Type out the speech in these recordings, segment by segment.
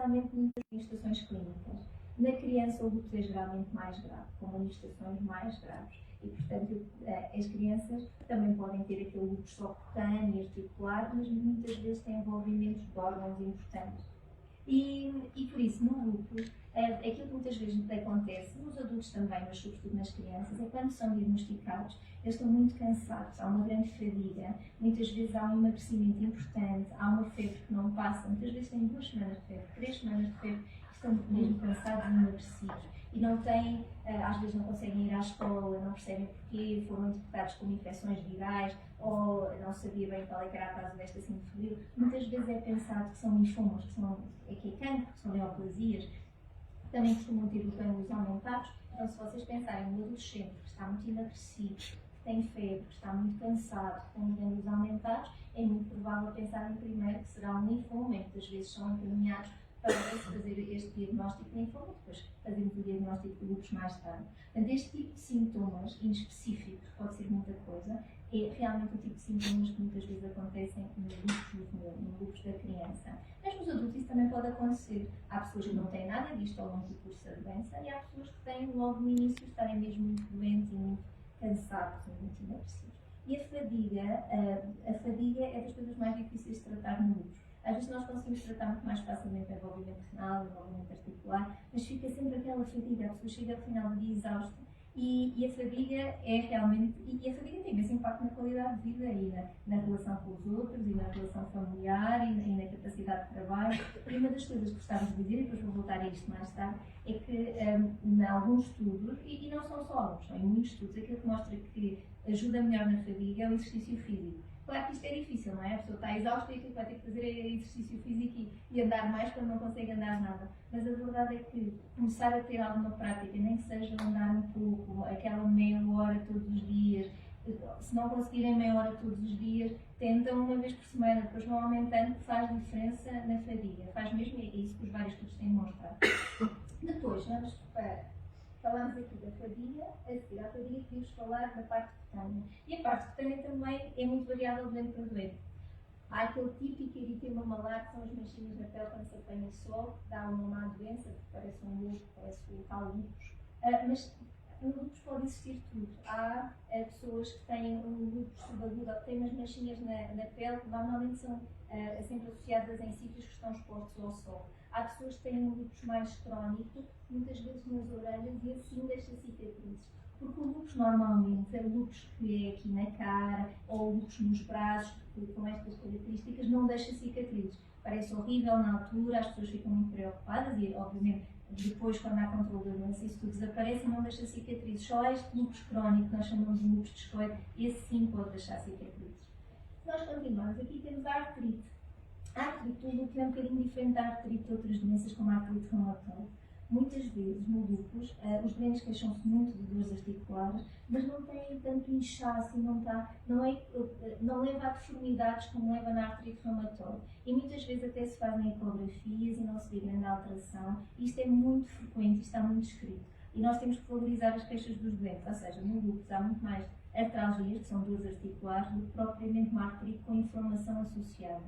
realmente muitas manifestações clínicas. Na criança o lúpus é geralmente mais grave, com manifestações mais graves. E, portanto, as crianças também podem ter aquele lúpus só cutâneo e articular, mas muitas vezes têm envolvimentos de órgãos importantes. E por isso, no lúpus, aquilo que muitas vezes acontece, nos adultos também, mas sobretudo nas crianças, é quando são diagnosticados, eles estão muito cansados, há uma grande fadiga, muitas vezes há um emagrecimento importante, há uma febre que não passa, muitas vezes têm 2 semanas de febre, 3 semanas de febre, estão mesmo cansados e emagrecidos. E não têm, às vezes não conseguem ir à escola, não percebem porquê, foram interpretados como infecções virais, ou não sabia bem qual é que era a causa desta síndrome febril. Muitas vezes é pensado que são linfomas, que é cancro, que são neoplasias. Também costumam ter os ângulos aumentados. Então, se vocês pensarem no adolescente que está muito emagrecido, que tem febre, que está muito cansado, com os ângulos aumentados, é muito provável pensarem primeiro que será um linfoma, e muitas vezes são encaminhados para se fazer este diagnóstico de linfoma, depois fazemos o diagnóstico de lúpus mais tarde. Portanto, este tipo de sintomas inespecíficos, pode ser muita coisa, é realmente o tipo de sintomas que muitas vezes acontecem no lúpus da criança. Mas nos adultos isso também pode acontecer. Há pessoas que não têm nada disto ao longo do curso da doença e há pessoas que têm logo no início estarem mesmo muito doentes e muito cansados e muito emagrecidos. E a fadiga é das coisas mais difíceis de tratar no lúpus. Às vezes nós conseguimos tratar muito mais facilmente o envolvimento renal, o envolvimento articular, mas fica sempre aquela fadiga, a pessoa chega ao final do dia exausta e a fadiga é realmente, e a fadiga tem esse impacto na qualidade de vida e na relação com os outros e na relação familiar e na capacidade de trabalho. E uma das coisas que gostávamos de dizer, e depois vou voltar a isto mais tarde, é que em alguns estudos, e não são só alguns, são em muitos estudos, aquilo que mostra que ajuda melhor na fadiga é o exercício físico. Claro que isto é difícil, não é? A pessoa está exausta e aquilo que vai ter que fazer é exercício físico e andar mais quando não consegue andar nada. Mas a verdade é que começar a ter alguma prática, nem que seja andar um pouco, aquela meia hora todos os dias, se não conseguirem meia hora todos os dias, tentam uma vez por semana, depois vão aumentando, faz diferença na fadiga. Faz mesmo, é isso que os vários estudos têm mostrado. Depois, vamos para... Falámos aqui da fadiga, a seguir à fadiga queríamos falar da parte cutânea. E a parte cutânea também é muito variável doente para doente. Há aquele típico eritema malar, que são as manchinhas na pele quando se apanha sol, que dá uma má doença, que parece um lobo, parece o tal lúpus. Mas no lúpus pode existir tudo. Há pessoas que têm um lúpus subagudo, que têm umas manchinhas na pele, que normalmente são sempre associadas em sítios que estão expostos ao sol. Há pessoas que têm um lúpus mais crónico, muitas vezes nas orelhas, e assim deixa cicatrizes. Porque o lúpus normalmente é o lúpus que é aqui na cara, ou o lúpus nos braços, que com estas características não deixa cicatrizes. Parece horrível na altura, as pessoas ficam muito preocupadas e, obviamente, depois, quando há controle da doença, isso tudo desaparece e não deixa cicatrizes. Só este lúpus crónico, que nós chamamos de lúpus discoide, esse sim pode deixar cicatrizes. Se nós continuarmos, aqui temos a artrite. A artrite, o lúpus é um bocadinho diferente da artrite de outras doenças, como a artrite reumatoide. Muitas vezes, no lúpus, os doentes queixam-se muito de dores articulares, mas não têm tanto inchaço, não leva a deformidades como leva na artrite reumatoide. E muitas vezes até se fazem ecografias e não se vê grande alteração. Isto é muito frequente, isto está muito descrito. E nós temos que valorizar as queixas dos doentes, ou seja, no lúpus há muito mais artralgias, que são dores articulares, do que propriamente uma artrite com inflamação associada.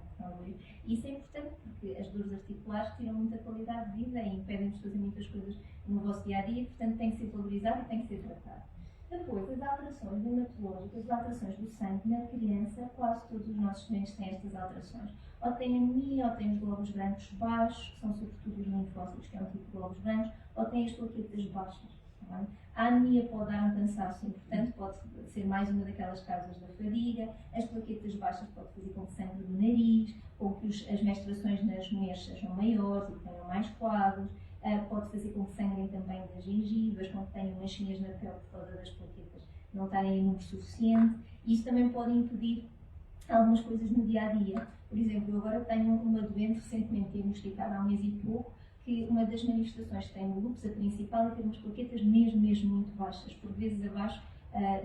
E isso é importante porque as dores articulares tiram muita qualidade de vida e impedem-nos de fazer muitas coisas no vosso dia-a-dia, portanto tem que ser valorizado e tem que ser tratado. Depois, as alterações hematológicas, as alterações do sangue na criança, quase todos os nossos doentes têm estas alterações. Ou têm anemia, ou têm os glóbulos brancos baixos, que são sobretudo os linfócitos, que é um tipo de glóbulos brancos, ou têm as plaquetas baixas. A anemia pode dar um cansaço importante, pode ser mais uma daquelas causas da fadiga. As plaquetas baixas pode fazer com que sangue do nariz, ou que as menstruações nas mulheres sejam maiores e tenham mais coágulos. Pode fazer com que sangrem também das gengivas, com que tenham manchinhas na pele por causa das plaquetas não estarem em número suficiente. Isso também pode impedir algumas coisas no dia-a-dia. Por exemplo, eu agora tenho uma doente recentemente diagnosticada há um mês e pouco, que uma das manifestações que tem no lúpus, a principal, é ter umas plaquetas mesmo muito baixas, por vezes abaixo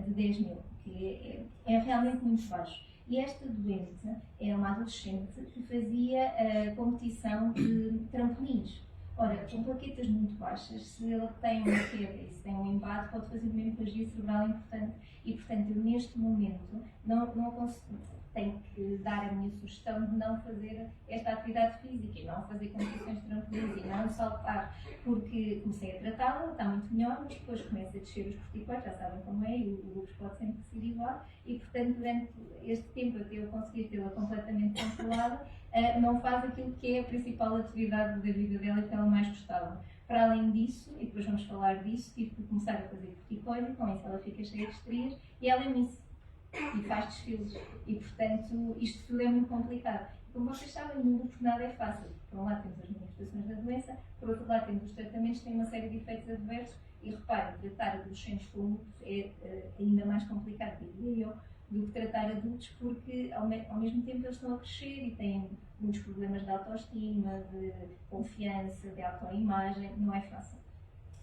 de 10 mil, que é realmente muito baixo. E esta doente é uma adolescente que fazia competição de trampolins. Ora, com plaquetas muito baixas, se ele tem uma queda e se tem um embate, pode fazer uma hemorragia cerebral importante. E, portanto, eu neste momento não consigo. tenho que dar a minha sugestão de não fazer esta atividade física e não fazer competições de trampolins e não saltar, porque comecei a tratá-la, está muito melhor, mas depois começa a descer os corticóides, já sabem como é, e o lúpus pode sempre ser igual, e portanto durante este tempo até eu conseguir tê-la completamente controlada, não faz aquilo que é a principal atividade da vida dela e que ela mais gostava. Para além disso, e depois vamos falar disso, tive que começar a fazer corticoide, e com isso ela fica cheia de estrias e ela é miss e faz desfiles. E portanto, isto tudo é muito complicado. Como vocês sabem, no lúpus nada é fácil. Por um lado temos as manifestações da doença, por outro lado temos os tratamentos que têm uma série de efeitos adversos e reparem, tratar adolescentes com lúpus é ainda mais complicado, diria eu, do que tratar adultos, porque ao mesmo tempo eles estão a crescer e têm muitos problemas de autoestima, de confiança, de autoimagem, não é fácil.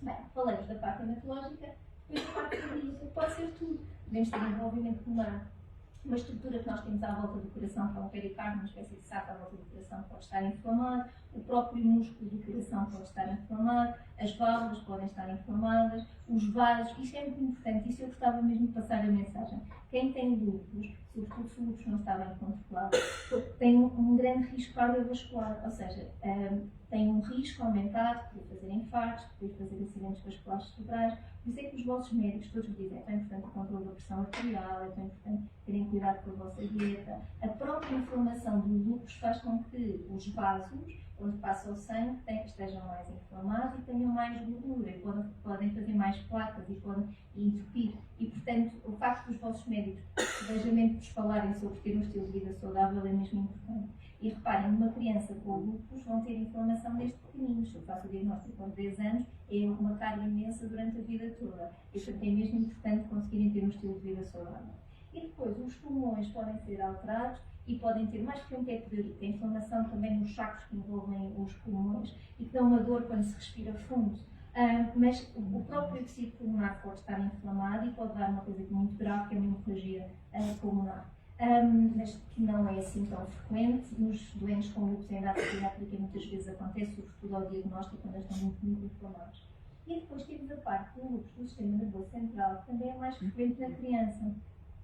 Bem, falamos da parte hematológica, depois da parte cardíaca, pode ser tudo. Podemos ter envolvimento pulmonar, uma estrutura que nós temos à volta do coração, que é um pericárdio, uma espécie de saco à volta do coração, pode estar inflamado, o próprio músculo do coração pode estar inflamado, as válvulas podem estar inflamadas, os vasos, isto é muito importante, isso eu gostava mesmo de passar a mensagem. Quem tem lúpus, sobretudo se o lúpus não está bem controlado, tem um grande risco cardiovascular, ou seja, tem um risco aumentado de fazer infartos, de fazer acidentes vasculares cerebrais. Por isso é que os vossos médicos todos dizem: é tão importante o controle da pressão arterial, é tão importante terem cuidado com a vossa dieta. A própria inflamação do lúpus faz com que os vasos, onde passa o sangue, estejam mais inflamados e tenham mais gordura, e podem fazer mais placas e podem entupir. E, portanto, o facto dos vossos médicos vejamente vos falarem sobre ter um estilo de vida saudável é mesmo importante. E reparem, numa criança com lúpus vão ter inflamação desde pequeninos. Se eu faço o diagnóstico aos 10 anos, é uma carga imensa durante a vida toda. E, portanto, é mesmo importante conseguirem ter um estilo de vida saudável. E depois, os pulmões podem ser alterados e podem ter mais frequente pleurite, a inflamação também nos sacos que envolvem os pulmões e que dão uma dor quando se respira fundo. Mas o próprio tecido pulmonar pode estar inflamado e pode dar uma coisa muito grave, que é uma hemorragia pulmonar. Mas que não é assim tão frequente. Nos doentes com lúpus em idade pediátrica muitas vezes acontece, sobretudo ao diagnóstico, quando eles estão muito inflamados. E depois temos a parte do lúpus do sistema nervoso central, que também é mais frequente na criança.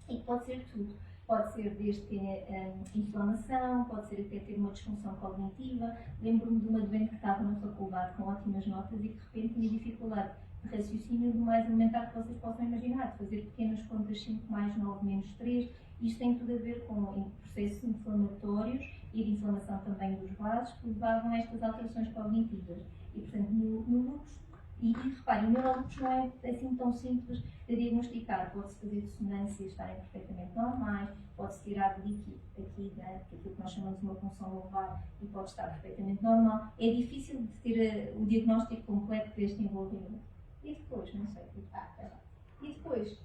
E pode ser tudo. Pode ser desde ter inflamação, pode ser até ter uma disfunção cognitiva. Lembro-me de uma doente que estava na faculdade com ótimas notas e que de repente tinha dificuldade de raciocínio do mais elementar que vocês possam imaginar, de fazer pequenas contas 5 mais 9 menos 3. Isto tem tudo a ver com processos inflamatórios e de inflamação também dos vasos que levavam a estas alterações cognitivas. E, portanto, no lúpus, e reparem, o neurolúpus não é assim tão simples de diagnosticar. Pode-se fazer ressonâncias estarem perfeitamente normais, pode-se tirar líquido aqui, aquilo que nós chamamos de uma punção lobar, e pode estar perfeitamente normal. É difícil de ter o diagnóstico completo deste envolvimento. E depois, não sei, e depois,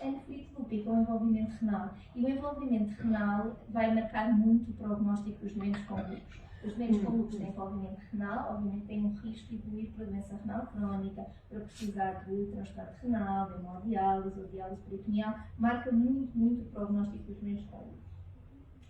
a nefrite lúpica, o envolvimento renal. E o envolvimento renal vai marcar muito o prognóstico dos doentes com lúpus. Os doentes com lúpus têm envolvimento renal, obviamente têm um risco de evoluir para doença renal crónica, para precisar de transplante renal, de hemodiálise ou diálise peritoneal. Marca muito, muito o prognóstico dos doentes com lúpus.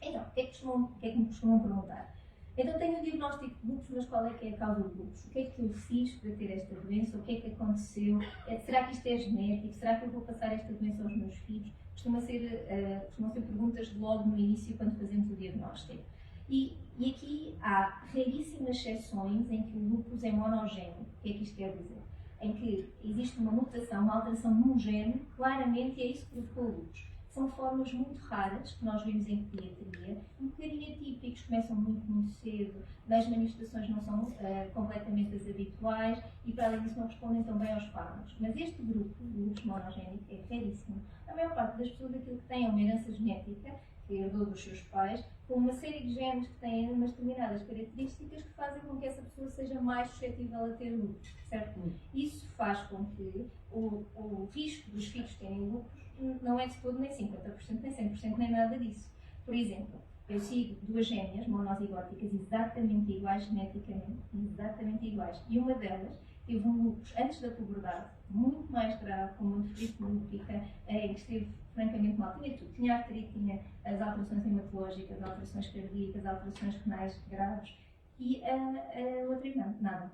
Então, o que é que me costumam perguntar? Então tenho o diagnóstico de lúpus, mas qual é que é a causa do lúpus? O que é que eu fiz para ter esta doença? O que é que aconteceu? Será que isto é genético? Será que eu vou passar esta doença aos meus filhos? Costumam ser perguntas logo no início, quando fazemos o diagnóstico. E aqui há raríssimas exceções em que o lúpus é monogénico. O que é que isto quer dizer? Em que existe uma mutação, uma alteração num gene, claramente, e é isso que provocou o lúpus. São formas muito raras que nós vemos em pediatria, um bocadinho atípicos, começam muito, muito cedo, as manifestações não são completamente as habituais e, para além disso, não respondem tão bem aos fármacos. Mas este grupo, o lúpus monogénico, é raríssimo. A maior parte das pessoas, aquilo que têm é uma herança genética, que herdou dos seus pais, com uma série de genes que têm umas determinadas características que fazem com que essa pessoa seja mais suscetível a ter lúpus, certo? Isso faz com que o risco dos filhos terem lúpus não é de todo nem 50%, nem 100%, nem nada disso. Por exemplo, eu sigo duas gêmeas monozigóticas exatamente iguais geneticamente, exatamente iguais, e uma delas teve um lúpus antes da puberdade, muito mais grave, com uma nefrite lúpica, que esteve francamente mal. Tinha tudo, tinha artrite, tinha as alterações hematológicas, as alterações cardíacas, alterações renais graves, e a outra irmã, nada.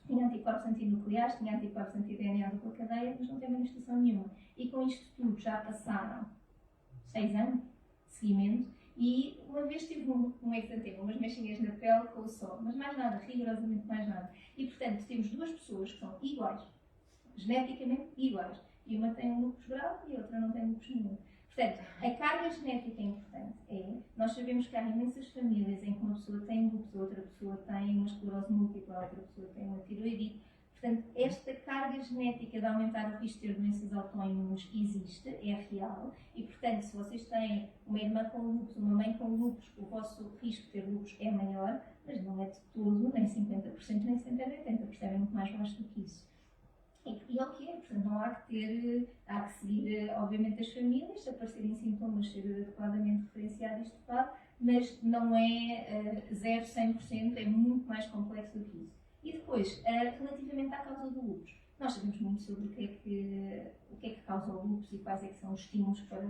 Tinha anticorpos antinucleares, tinha anticorpos anti-DNA dupla cadeia, mas não tem manifestação nenhuma. E com isto tudo já passaram 6 anos de seguimento E uma vez tive um exantema, umas mechinhas na pele com o sol, mas mais nada, rigorosamente mais nada. E portanto temos duas pessoas que são iguais, geneticamente iguais. E uma tem um lúpus grave e a outra não tem lúpus nenhum. Portanto, a carga genética é importante. Nós sabemos que há imensas famílias em que uma pessoa tem lúpus, outra pessoa tem uma esclerose múltipla, outra pessoa tem uma tiroidite. Portanto, esta carga genética de aumentar o risco de ter doenças autoimunes existe, é real. E, portanto, se vocês têm uma irmã com lúpus, uma mãe com lúpus, o vosso risco de ter lúpus é maior, mas não é de todo, nem 50%, nem 70%, é muito mais baixo do que isso. E é o que é, portanto, não há que seguir, obviamente, as famílias, se aparecerem sintomas, ser adequadamente referenciado e estudado, mas não é 0, 100%, é muito mais complexo do que isso. E depois, relativamente à causa do lúpus, nós sabemos muito sobre o que é que causa o lúpus e quais é que são os estímulos para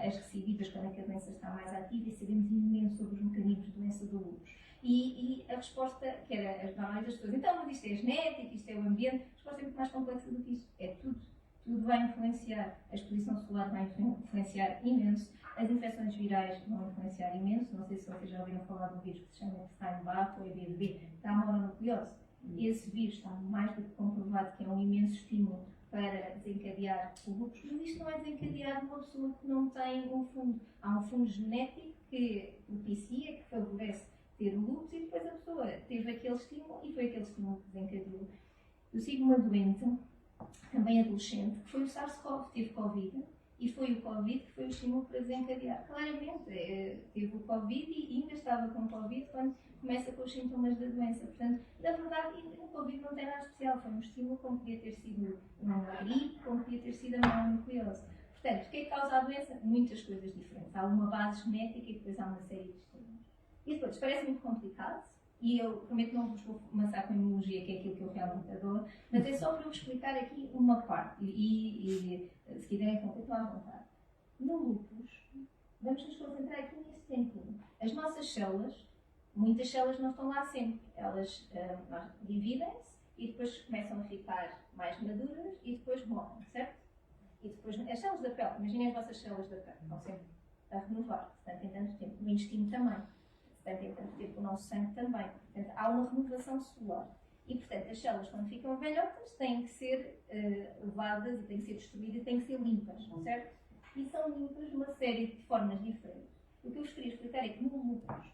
as recidivas quando a doença está mais ativa e sabemos imenso sobre os mecanismos de doença do lúpus. E a resposta, que era as normais das pessoas, então, mas isto é genético, isto é o ambiente, a resposta é muito mais complexa do que isso. É tudo. Tudo vai influenciar. A exposição solar vai influenciar imenso. As infecções virais vão influenciar imenso. Não sei se vocês já ouviram falar de um vírus que se chama Epstein-Barr ou EBV, da mononucleose. Esse vírus está mais do que comprovado que é um imenso estímulo para desencadear o lúpus, mas isto não é desencadeado numa pessoa que não tem um fundo. Há um fundo genético que propicia, que favorece ter o lúpus e depois a pessoa teve aquele estímulo e foi aquele estímulo que desencadeou. Eu sigo uma doente, também adolescente, que foi o SARS-CoV, teve Covid, e foi o Covid que foi o estímulo para desencadear. Claramente, teve o Covid e ainda estava com Covid quando começa com os sintomas da doença. Portanto, na verdade, o Covid não tem nada especial, foi um estímulo como podia ter sido uma gripe, como podia ter sido a mononucleose. Portanto, o que é que causa a doença? Muitas coisas diferentes. Há uma base genética e depois há uma série de estímulos. E depois, parece muito complicado, e eu prometo não vos vou amassar com a imunologia, que é aquilo que eu realmente adoro, mas é só para eu explicar aqui uma parte, e se quiserem continuar à vontade. No lúpus, vamos nos concentrar aqui nesse tempinho. As nossas células, muitas células não estão lá sempre, elas dividem-se e depois começam a ficar mais maduras e depois morrem, certo? E depois, as células da pele, imaginem as vossas células da pele, estão sempre a renovar, portanto, em tanto tempo. O intestino também. Portanto, em tanto tempo o nosso sangue também. Portanto, há uma renovação celular. E, portanto, as células, quando ficam velhotas, têm que ser levadas e têm que ser destruídas e têm que ser limpas, certo? E são limpas de uma série de formas diferentes. O que eu vos queria explicar é que no lúpus,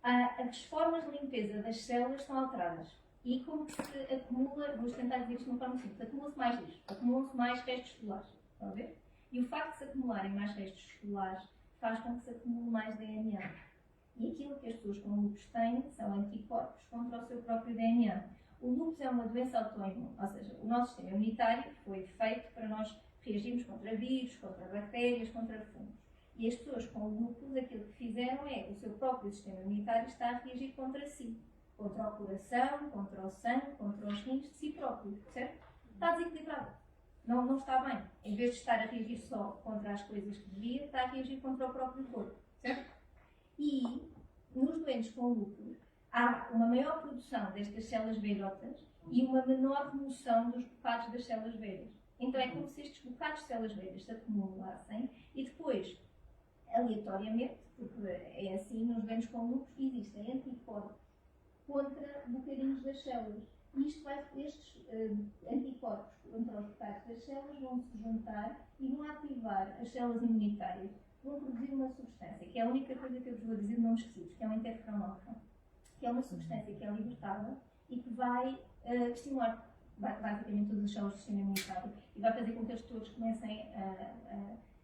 as formas de limpeza das células estão alteradas. E como que se acumula, vamos tentar dizer isto de uma forma simples, acumula-se mais lixo, acumulam-se mais restos celulares. Estão a ver? E o facto de se acumularem mais restos celulares faz com que se acumule mais DNA. E aquilo que as pessoas com lúpus têm são anticorpos contra o seu próprio DNA. O lúpus é uma doença autoimune, ou seja, o nosso sistema imunitário foi feito para nós reagirmos contra vírus, contra bactérias, contra fungos. E as pessoas com lúpus, aquilo que fizeram é, o seu próprio sistema imunitário está a reagir contra si. Contra o coração, contra o sangue, contra os rins de si próprio, certo? Está desequilibrado. Não está bem. Em vez de estar a reagir só contra as coisas que devia, está a reagir contra o próprio corpo, certo? E, nos doentes com lúpus, há uma maior produção destas células velhotas e uma menor remoção dos bocados das células velhas. Então é como se estes bocados de células velhas se acumulassem e depois, aleatoriamente, porque é assim, nos doentes com lúpus existem anticorpos contra bocadinhos das células. E estes anticorpos contra os bocados das células vão se juntar e vão ativar as células imunitárias. Vão produzir uma substância, que é a única coisa que eu vos vou dizer de nomes esquisitos, que é o interferon alfa, que é uma substância que é libertada e que vai estimular basicamente todas as células do sistema imunitário e vai fazer com que eles todos comecem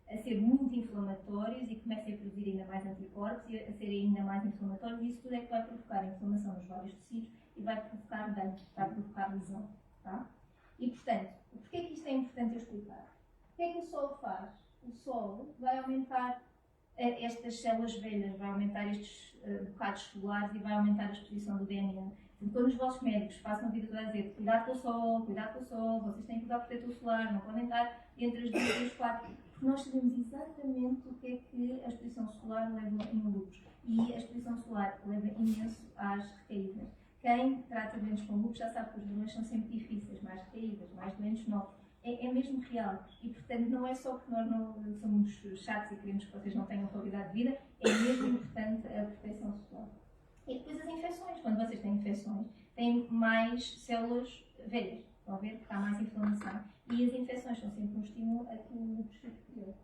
a ser muito inflamatórios e comecem a produzir ainda mais anticorpos e a serem ainda mais inflamatórios, e isso tudo é que vai provocar inflamação nos vários tecidos e vai provocar dano, vai provocar lesão. Tá? E portanto, porquê é que isto é importante eu explicar? O que é que o Sol faz? O Sol vai aumentar estas células velhas, vai aumentar estes bocados celulares e vai aumentar a exposição do DNA. Então, quando os vossos médicos passam a vida toda a dizer cuidado com o sol, vocês têm que usar protetor solar, não podem estar entre as 2 e as 4, porque nós sabemos exatamente o que é que a exposição solar leva em lúpus. E a exposição solar leva imenso às recaídas. Quem trata doentes com lúpus já sabe que os doentes são sempre difíceis, mais recaídas, mais doentes novos. é mesmo real. E, portanto, não é só porque nós não somos chatos e queremos que vocês não tenham qualidade de vida, é mesmo importante a proteção solar. E depois as infecções. Quando vocês têm infecções, têm mais células velhas. Estão a ver? Porque há mais inflamação. E as infecções são sempre um estímulo a que o lúpus fique pior.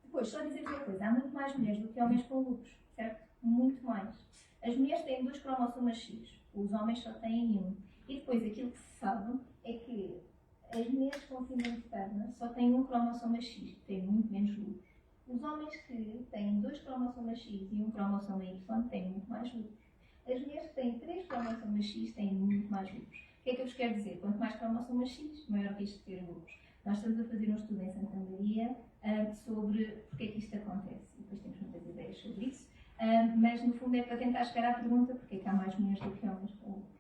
Depois, só dizer uma coisa, há muito mais mulheres do que homens com lúpus, certo? Muito mais. As mulheres têm 2 cromossomas X, os homens só têm 1. E depois, aquilo que se sabe é que as mulheres com síndrome de Turner só têm 1 cromossoma X, têm muito menos lúpus. Os homens que têm 2 cromossomas X e 1 cromossoma Y têm muito mais lúpus. As mulheres que têm 3 cromossomas X têm muito mais lúpus. O que é que eu vos quero dizer? Quanto mais cromossomas X, maior risco de ter lúpus. Nós estamos a fazer um estudo em Santa Maria sobre porque é que isto acontece. E depois temos muitas ideias sobre isso. Mas no fundo é para tentar chegar à pergunta porque é que há mais mulheres do que homens com lúpus.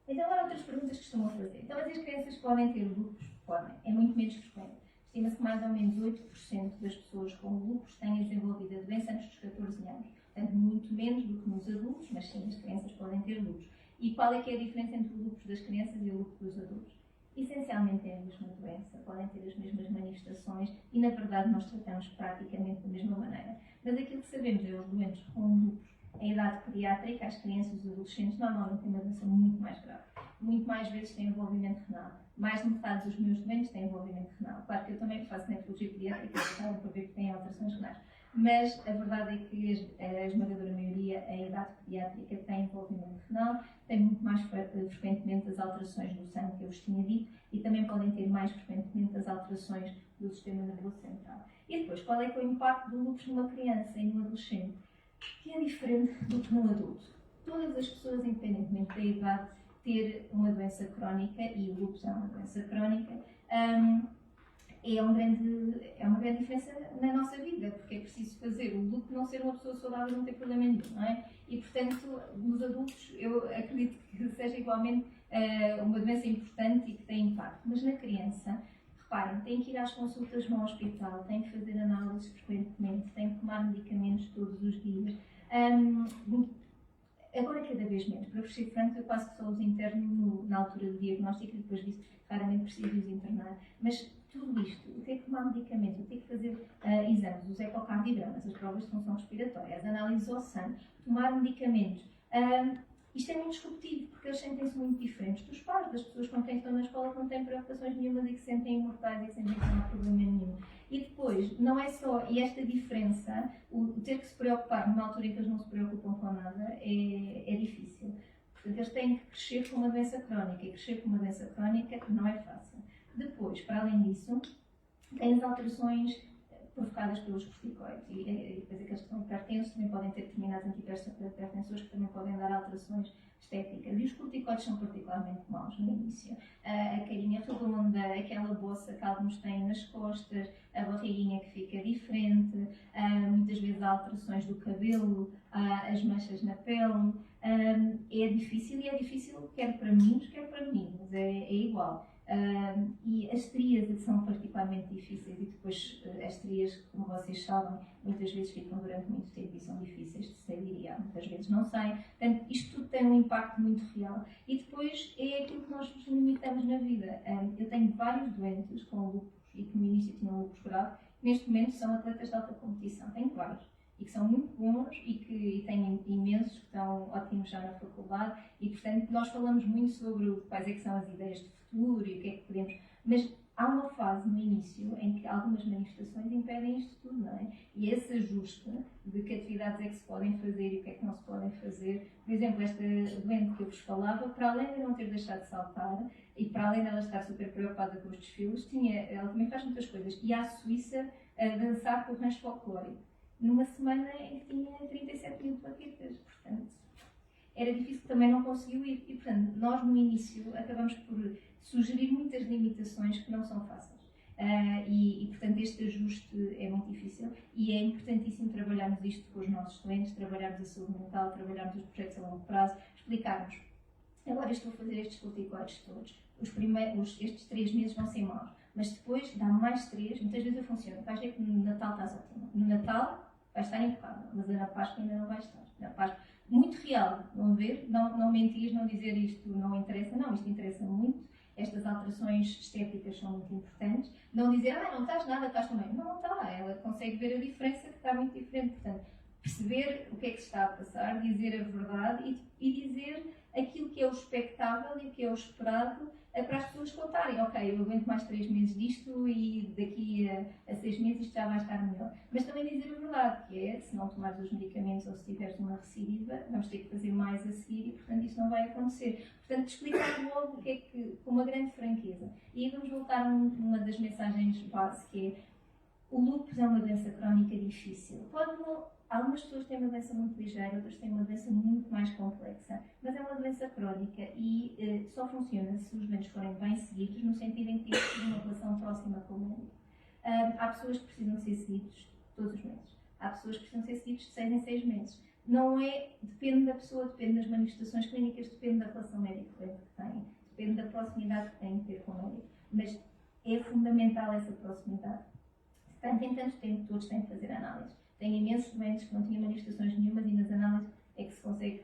Então agora outras perguntas que costumam fazer. Então as crianças podem ter lúpus? Podem. É muito menos frequente. Estima-se que mais ou menos 8% das pessoas com lúpus tenham desenvolvido a doença antes dos 14 anos. Portanto, muito menos do que nos adultos, mas sim, as crianças podem ter lúpus. E qual é que é a diferença entre o lúpus das crianças e o lúpus dos adultos? Essencialmente é a mesma doença, podem ter as mesmas manifestações e, na verdade, nós tratamos praticamente da mesma maneira. Mas aquilo que sabemos é que os doentes com lúpus em idade pediátrica, as crianças e os adolescentes, normalmente têm uma doença muito mais grave. Muito mais vezes têm envolvimento renal. Mais de metade dos meus doentes têm envolvimento renal. Claro que eu também faço nefrologia pediátrica, acabam por ver que têm alterações renais. Mas a verdade é que a esmagadora maioria, a idade pediátrica, tem envolvimento renal, tem muito mais frequentemente as alterações do sangue, que eu vos tinha dito, e também podem ter mais frequentemente as alterações do sistema nervoso central. E depois, qual é que é o impacto do lúpus numa criança e num adolescente? Que é diferente do que num adulto. Todas as pessoas, independentemente da idade, ter uma doença crónica, e o lúpus é uma doença crónica, é uma grande diferença na nossa vida, porque é preciso fazer o luto não ser uma pessoa saudável, não ter problema nenhum, não é? E, portanto, nos adultos, eu acredito que seja igualmente uma doença importante e que tem impacto. Mas na criança, reparem, tem que ir às consultas no hospital, tem que fazer análises frequentemente, tem que tomar medicamentos todos os dias. Agora cada vez menos. Para vos ser franco, eu quase que só os interno na altura do diagnóstico e depois disso raramente preciso os internar. Mas tudo isto, eu tenho que tomar medicamentos, eu tenho que fazer exames, os ecocardiogramas, as provas de função respiratória, as análises ao sangue, tomar medicamentos. Isto é muito disruptivo, porque eles sentem-se muito diferentes dos pais, das pessoas com quem estão na escola, que não têm preocupações nenhumas e que se sentem imortais e que sentem que não há problema nenhum. E depois, não é só, e esta diferença, o ter que se preocupar numa altura em que eles não se preocupam com nada, é difícil. Portanto, eles têm que crescer com uma doença crónica, e crescer com uma doença crónica não é fácil. Depois, para além disso, tem as alterações provocadas pelos corticoides e depois aqueles que são hipertensos também podem ter determinados antihipertensores que também podem dar alterações estéticas. E os corticoides são particularmente maus no início. A carinha redonda, aquela bolsa que alguns têm nas costas, a barriguinha que fica diferente, muitas vezes alterações do cabelo, as manchas na pele. É difícil e é difícil quer para meninos, quer para meninas, é igual. E as estrias são particularmente difíceis e depois as estrias, como vocês sabem, muitas vezes ficam durante muito tempo e são difíceis de sair e muitas vezes não saem. Portanto, isto tudo tem um impacto muito real. E depois é aquilo que nós nos limitamos na vida. Eu tenho vários doentes com lúpus e que no início tinham lúpus grave, neste momento são atletas de alta competição. Tenho vários. E que são muito bons e têm imensos que estão ótimos já na faculdade e, portanto, nós falamos muito sobre quais é que são as ideias de futuro e o que é que podemos... Mas há uma fase no início em que algumas manifestações impedem isto tudo, não é? E esse ajuste de que atividades é que se podem fazer e o que é que não se podem fazer. Por exemplo, esta doente que eu vos falava, para além de não ter deixado de saltar e para além dela estar super preocupada com os desfiles, ela também faz muitas coisas. E à Suíça a dançar com o rancho folclórico. Numa semana em que tinha 37 mil plaquetas, portanto, era difícil, também não conseguiu ir. E, portanto, nós no início acabamos por sugerir muitas limitações que não são fáceis. Portanto, este ajuste é muito difícil e é importantíssimo trabalharmos isto com os nossos doentes, trabalharmos a saúde mental, trabalharmos os projetos a longo prazo, explicarmos. Agora estou a fazer estes corticoides todos. Estes 3 meses vão ser maus, mas depois dá mais 3, muitas vezes eu funciono. Vais ver que no Natal estás ótima. No Natal vai estar impecável, mas na Páscoa ainda não vai estar. Na Páscoa, muito real, vão ver, não mentir, não dizer isto não interessa, não, isto interessa muito, estas alterações estéticas são muito importantes. Não dizer, não estás nada, estás também. Não está, ela consegue ver a diferença que está muito diferente. Portanto, perceber o que é que se está a passar, dizer a verdade e dizer aquilo que é o expectável e o que é o esperado para as pessoas contarem. Ok, eu aguento mais 3 meses disto e daqui a 6 meses isto já vai estar melhor. Mas também dizer a verdade, que é, se não tomares os medicamentos ou se tiveres uma recidiva, vamos ter que fazer mais a seguir e, portanto, isso não vai acontecer. Portanto, explicar logo o que é que, com uma grande franqueza. E aí vamos voltar a uma das mensagens base, que é o lúpus é uma doença crónica difícil. Algumas pessoas têm uma doença muito ligeira, outras têm uma doença muito mais complexa, mas é uma doença crónica e só funciona se os doentes forem bem seguidos, no sentido em que têm uma relação próxima com o médico. Há pessoas que precisam ser seguidos todos os meses, há pessoas que precisam ser seguidos de 6 em 6 meses. Não é, depende da pessoa, depende das manifestações clínicas, depende da relação médico-doente que tem, depende da proximidade que tem que ter com o médico, mas é fundamental essa proximidade. Portanto, em tanto tempo, todos têm que fazer análises. Tem imensos doentes que não tinham manifestações nenhumas e nas análises é que se consegue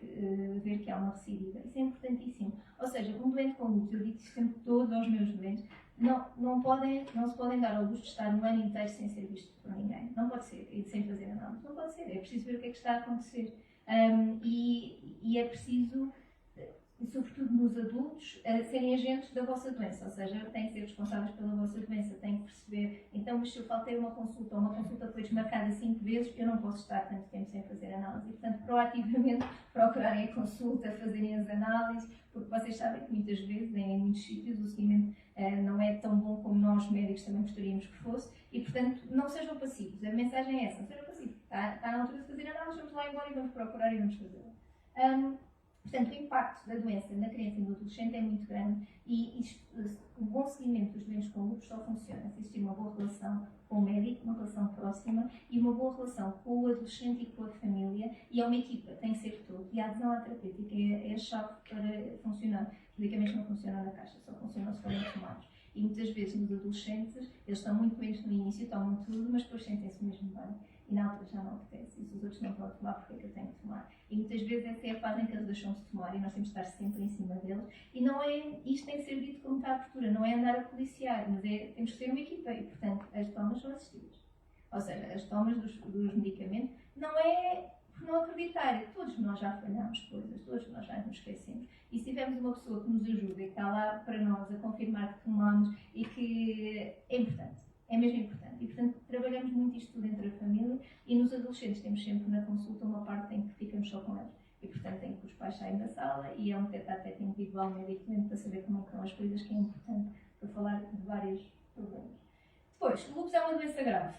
ver que há uma recidiva. Isso é importantíssimo. Ou seja, um doente com lúpus, eu digo sempre todos aos meus doentes, não se podem dar ao luxo de estar um ano inteiro sem ser visto por ninguém. Não pode ser. E sem fazer análise. Não pode ser. É preciso ver o que é que está a acontecer. E é preciso, sobretudo nos adultos, serem agentes da vossa doença, ou seja, têm que ser responsáveis pela vossa doença, têm que perceber, então, mas se eu faltei uma consulta ou uma consulta foi desmarcada 5 vezes, eu não posso estar tanto tempo sem fazer análise. E, portanto, proativamente procurarem a consulta, fazerem as análises, porque vocês sabem que muitas vezes, em muitos sítios, o seguimento não é tão bom como nós médicos também gostaríamos que fosse, e, portanto, não sejam passivos. A mensagem é essa, não sejam passivos. Está na altura de fazer análise, vamos lá embora e vamos procurar e vamos fazê-la. Portanto, o impacto da doença na criança e no adolescente é muito grande e o bom seguimento dos doentes com lúpus só funciona se existir uma boa relação com o médico, uma relação próxima e uma boa relação com o adolescente e com a família, e é uma equipa, tem que ser todo. E a adesão à terapêutica é a chave para funcionar. Os medicamentos não funcionam na caixa, só funcionam se forem tomados. E muitas vezes nos adolescentes, eles estão muito bem no início, tomam tudo, mas depois sentem-se mesmo bem. E na altura já não apetece. E se os outros não estão a tomar, porque é que eu tenho que tomar? E muitas vezes essa é a fase em que eles deixam de tomar e nós temos de estar sempre em cima deles. E não é, isto tem que ser dito como está a postura, não é andar a policiar, mas temos que ser uma equipa e, portanto, as tomas são assistidas. Ou seja, as tomas dos medicamentos não é por não acreditar. Todos nós já falhamos coisas, todos nós já nos esquecemos. E se tivermos uma pessoa que nos ajuda e que está lá para nós a confirmar que tomamos e que é importante. É mesmo importante. E, portanto, trabalhamos muito isto tudo entre a família e nos adolescentes temos sempre na consulta uma parte em que ficamos só com eles. E, portanto, tem que os pais saírem da sala e é um tete-a-tete individual médico-doente para saber como estão as coisas, que é importante para falar de vários problemas. Depois, o lúpus é uma doença grave.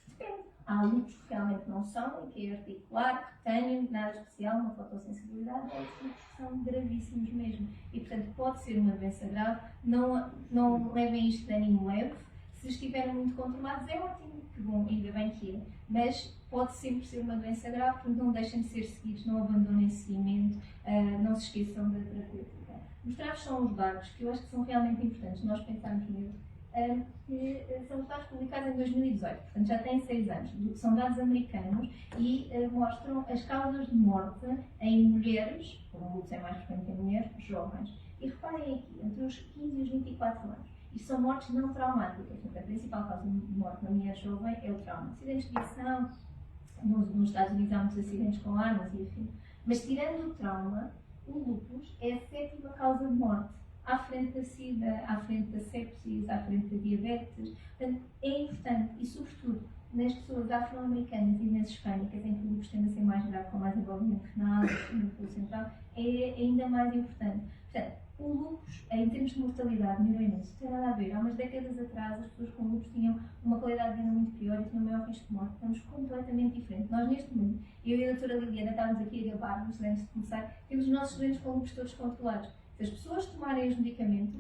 Depende. Há lúpus que realmente não são, e que é articular, que têm nada especial, uma fotossensibilidade, há outros lúpus que são gravíssimos mesmo. E, portanto, pode ser uma doença grave. Não levem isto de ânimo leve. Se estiverem muito controlados é ótimo, que bom, ainda bem que é. Mas pode sempre ser uma doença grave, portanto não deixem de ser seguidos, não abandonem o seguimento, não se esqueçam da terapêutica. Mostrar-vos são os dados, que eu acho que são realmente importantes, nós pensamos neles, que são os dados publicados em 2018, portanto já têm 6 anos. São dados americanos e mostram as causas de morte em mulheres, como o lúpus é mais frequente em mulheres, jovens. E reparem aqui, entre os 15 e os 24 anos. Isto são mortes não traumáticas. Portanto, a principal causa de morte na mulher jovem é o trauma. Acidentes de viação, nos Estados Unidos há muitos acidentes com armas e afim. Mas tirando o trauma, o lúpus é a 7ª causa de morte. À frente da SIDA, à frente da sepsis, à frente da diabetes. Portanto, é importante e, sobretudo, nas pessoas afro-americanas e nas hispânicas, em que o lúpus tende a ser mais grave, com mais envolvimento renal, no central, é ainda mais importante. Portanto, o lúpus, em termos de mortalidade, melhorou imenso. Não tem nada a ver. Há umas décadas atrás, as pessoas com lúpus tinham uma qualidade de vida muito pior e tinham maior risco de morte. Estamos completamente diferentes. Nós, neste momento, eu e a doutora Liliana estávamos aqui a gabar-nos antes de começar, temos os nossos doentes com lúpus todos controlados. Se as pessoas tomarem os medicamentos,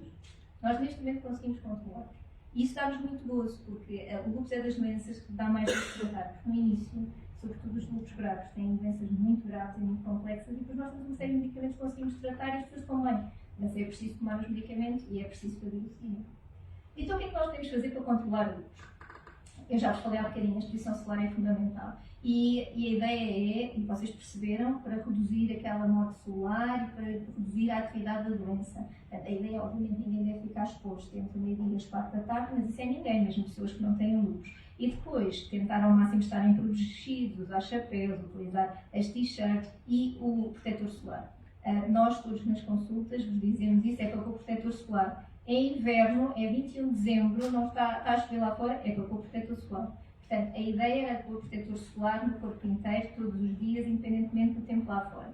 nós, neste momento, conseguimos controlá-los. E isso dá-nos muito gozo, porque o lúpus é das doenças que dá mais risco de tratar. Porque no início, sobretudo os lúpus graves, têm doenças muito graves e muito complexas e depois nós temos uma série de medicamentos que conseguimos tratar e as pessoas estão bem. Mas é preciso tomar os medicamentos e é preciso fazer o seguinte. Então, o que é que nós temos de fazer para controlar o lúpus? Eu já vos falei há bocadinho, a exposição solar é fundamental. E a ideia é, e vocês perceberam, para reduzir aquela morte solar e para reduzir reduzir a atividade da doença. Portanto, a ideia, obviamente, ninguém deve ficar exposto entre o meio-dia e as 4 da tarde, mas isso é ninguém, mesmo pessoas que não têm lupus. E depois, tentar ao máximo estarem protegidos, usar chapéus, utilizar as t-shirts e o protetor solar. Nós todos nas consultas vos dizemos isso, é para pôr protetor solar. É inverno, é 21 de dezembro, não está a chover lá fora, é para pôr protetor solar. Portanto, a ideia era pôr protetor solar no corpo inteiro, todos os dias, independentemente do tempo lá fora.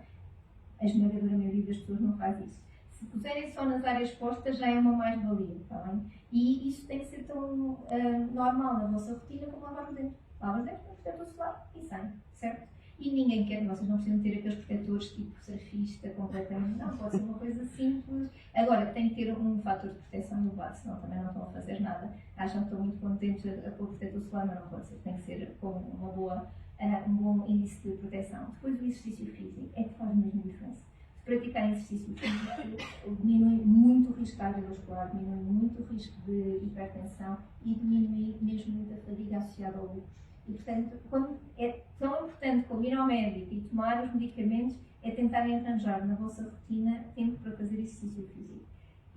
A esmagadora maioria das pessoas não faz isso. Se puserem só nas áreas expostas, já é uma mais-valia, está bem? E isso tem que ser tão normal na vossa rotina como lavar os dentes. Lava os dentes com protetor solar e sai, certo? E ninguém quer, vocês não precisam ter aqueles protetores tipo surfista completamente, não, pode ser uma coisa simples. Agora, tem que ter um fator de proteção elevado, senão também não estão a fazer nada. Acham que estão muito contentes a pôr protetor solar, mas não pode ser, tem que ser com uma boa, um bom índice de proteção. Depois o exercício físico é que faz mesmo diferença. Se praticarem exercício físico, diminui muito o risco cardiovascular, diminui muito o risco de hipertensão e diminui mesmo muito a fadiga associada ao lúpus. E, portanto, quando é tão importante como ir ao médico e tomar os medicamentos, é tentarem arranjar na vossa rotina tempo para fazer exercício físico.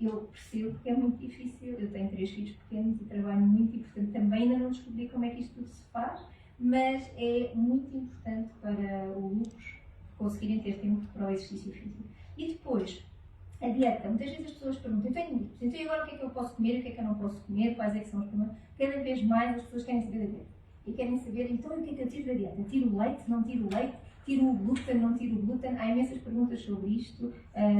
Eu percebo que é muito difícil, eu tenho 3 filhos pequenos e trabalho muito e, portanto, também ainda não descobri como é que isto tudo se faz, mas é muito importante para o lúpus conseguirem ter tempo para o exercício físico. E depois, a dieta. Muitas vezes as pessoas perguntam, eu tenho lúpus, então agora o que é que eu posso comer, o que é que eu não posso comer, quais é que são os problemas? Cada vez mais as pessoas querem saber da dieta. E querem saber, então, o que é que eu tiro da dieta? Tiro o leite, não tiro o leite? Tiro o glúten, não tiro o glúten? Há imensas perguntas sobre isto,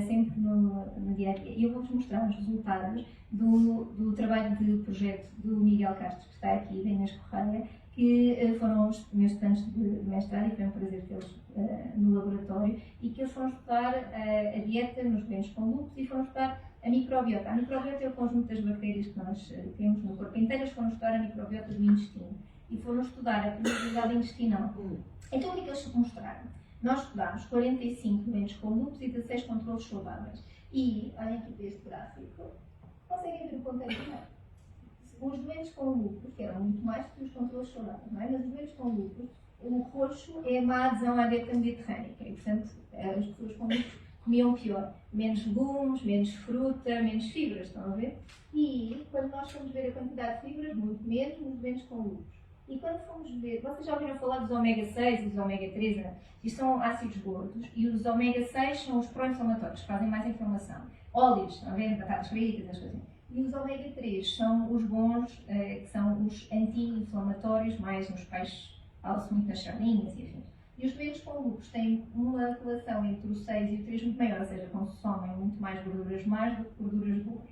sempre no dia a dia. E eu vou-vos mostrar os resultados do trabalho de projeto do Miguel Castro, que está aqui, da Inês Correia, que foram os meus estudantes de mestrado e foi um prazer tê-los no laboratório, e que eles foram estudar a dieta nos doentes com lúpus e foram estudar a microbiota. A microbiota é o conjunto das bactérias que nós temos no corpo inteiro, eles foram estudar a microbiota do intestino e foram estudar a permeabilidade intestinal. Então o que é que eles mostraram? Nós estudámos 45 doentes com lúpus e 16 controles saudáveis. E, olhem aqui para este gráfico, conseguem ver o ponteiro? Os doentes com lúpus, que eram muito mais que os controles saudáveis, não é? Mas os doentes com lúpus, o roxo é a má adesão à dieta mediterrânica e, portanto, as pessoas com lúpus comiam pior. Menos legumes, menos fruta, menos fibras, estão a ver? E, quando nós fomos ver a quantidade de fibras, muito menos nos doentes com lúpus. E quando fomos ver, vocês já ouviram falar dos ômega 6 e dos ômega 3, né? Isto são ácidos gordos e os ômega 6 são os pró-inflamatórios, que fazem mais inflamação. Óleos, estão a ver? Batatas fritas, as coisas. E os ômega 3 são os bons, que são os anti-inflamatórios, mais nos peixes, fala-se muito nas sardinhas e afins. E os doentes com lúpus têm uma relação entre o 6 e o 3 muito maior, ou seja, consomem muito mais gorduras más do que gorduras boas.